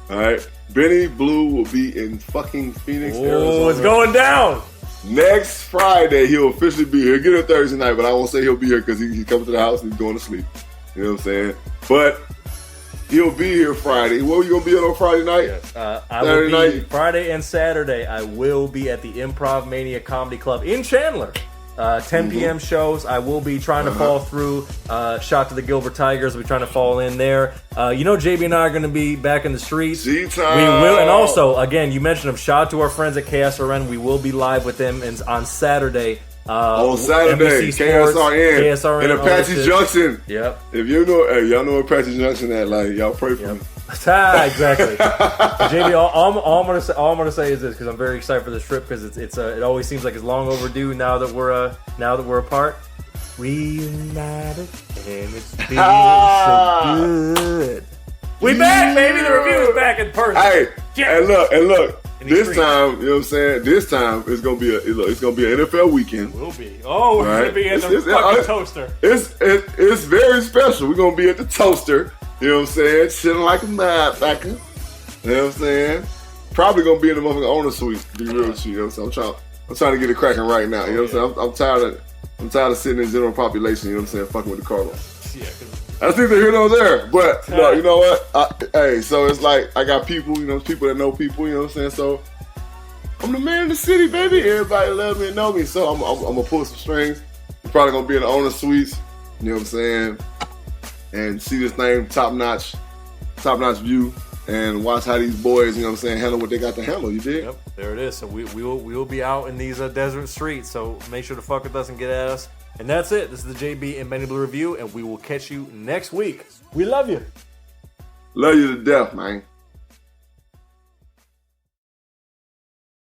all right, Benny Blue will be in fucking Phoenix, Arizona. Oh, it's going down. Next Friday, he'll officially be here. Get it Thursday night, but I won't say he'll be here because he's coming to the house and he's going to sleep. You know what I'm saying? But he'll be here Friday. What are you going to be on Friday night? Yes. I will be night? Friday and Saturday. I will be at the Improv Mania Comedy Club in Chandler. 10 p.m. shows. I will be trying to fall through. Shout to the Gilbert Tigers. We're trying to fall in there. JB and I are going to be back in the streets. G-time. We will. And also, again, you mentioned them. Shout out to our friends at KSRN. We will be live with them on Saturday. On Saturday, KSRN in Apache Junction. Yep. If you know, y'all know Apache Junction at, like, y'all pray for me. Exactly. JB, all I'm gonna say is this, because I'm very excited for this trip, because it always seems like it's long overdue now that we're apart. Reunited and it's feeling so good. We back, baby. The review is back in person. Hey, and look. This time, you know what I'm saying? This time it's gonna be an NFL weekend. We'll be. Oh, we're gonna be in the fucking toaster. It's very special. We're gonna be at the toaster. You know what I'm saying? Chilling like a motherfucker. You know what I'm saying? Probably gonna be in the motherfucking owner suite, to be real with you. You know what I'm saying? I'm trying to get it cracking right now. You know what I'm saying? I'm tired of sitting in general population, you know what I'm saying, fucking with the Cardinals. Yeah, that's neither here nor there. But no, you know what? So it's like I got people, people that know people, you know what I'm saying? So I'm the man in the city, baby. Everybody loves me and know me. So I'm gonna pull some strings. We're probably gonna be in the owner suites, you know what I'm saying? And see this thing top notch view, and watch how these boys, you know what I'm saying, handle what they got to handle. You dig? Yep, there it is. So we will be out in these desert streets. So make sure to fuck with us and get at us. And that's it. This is the JB and Benny Blue Review, and we will catch you next week. We love you. Love you to death, man.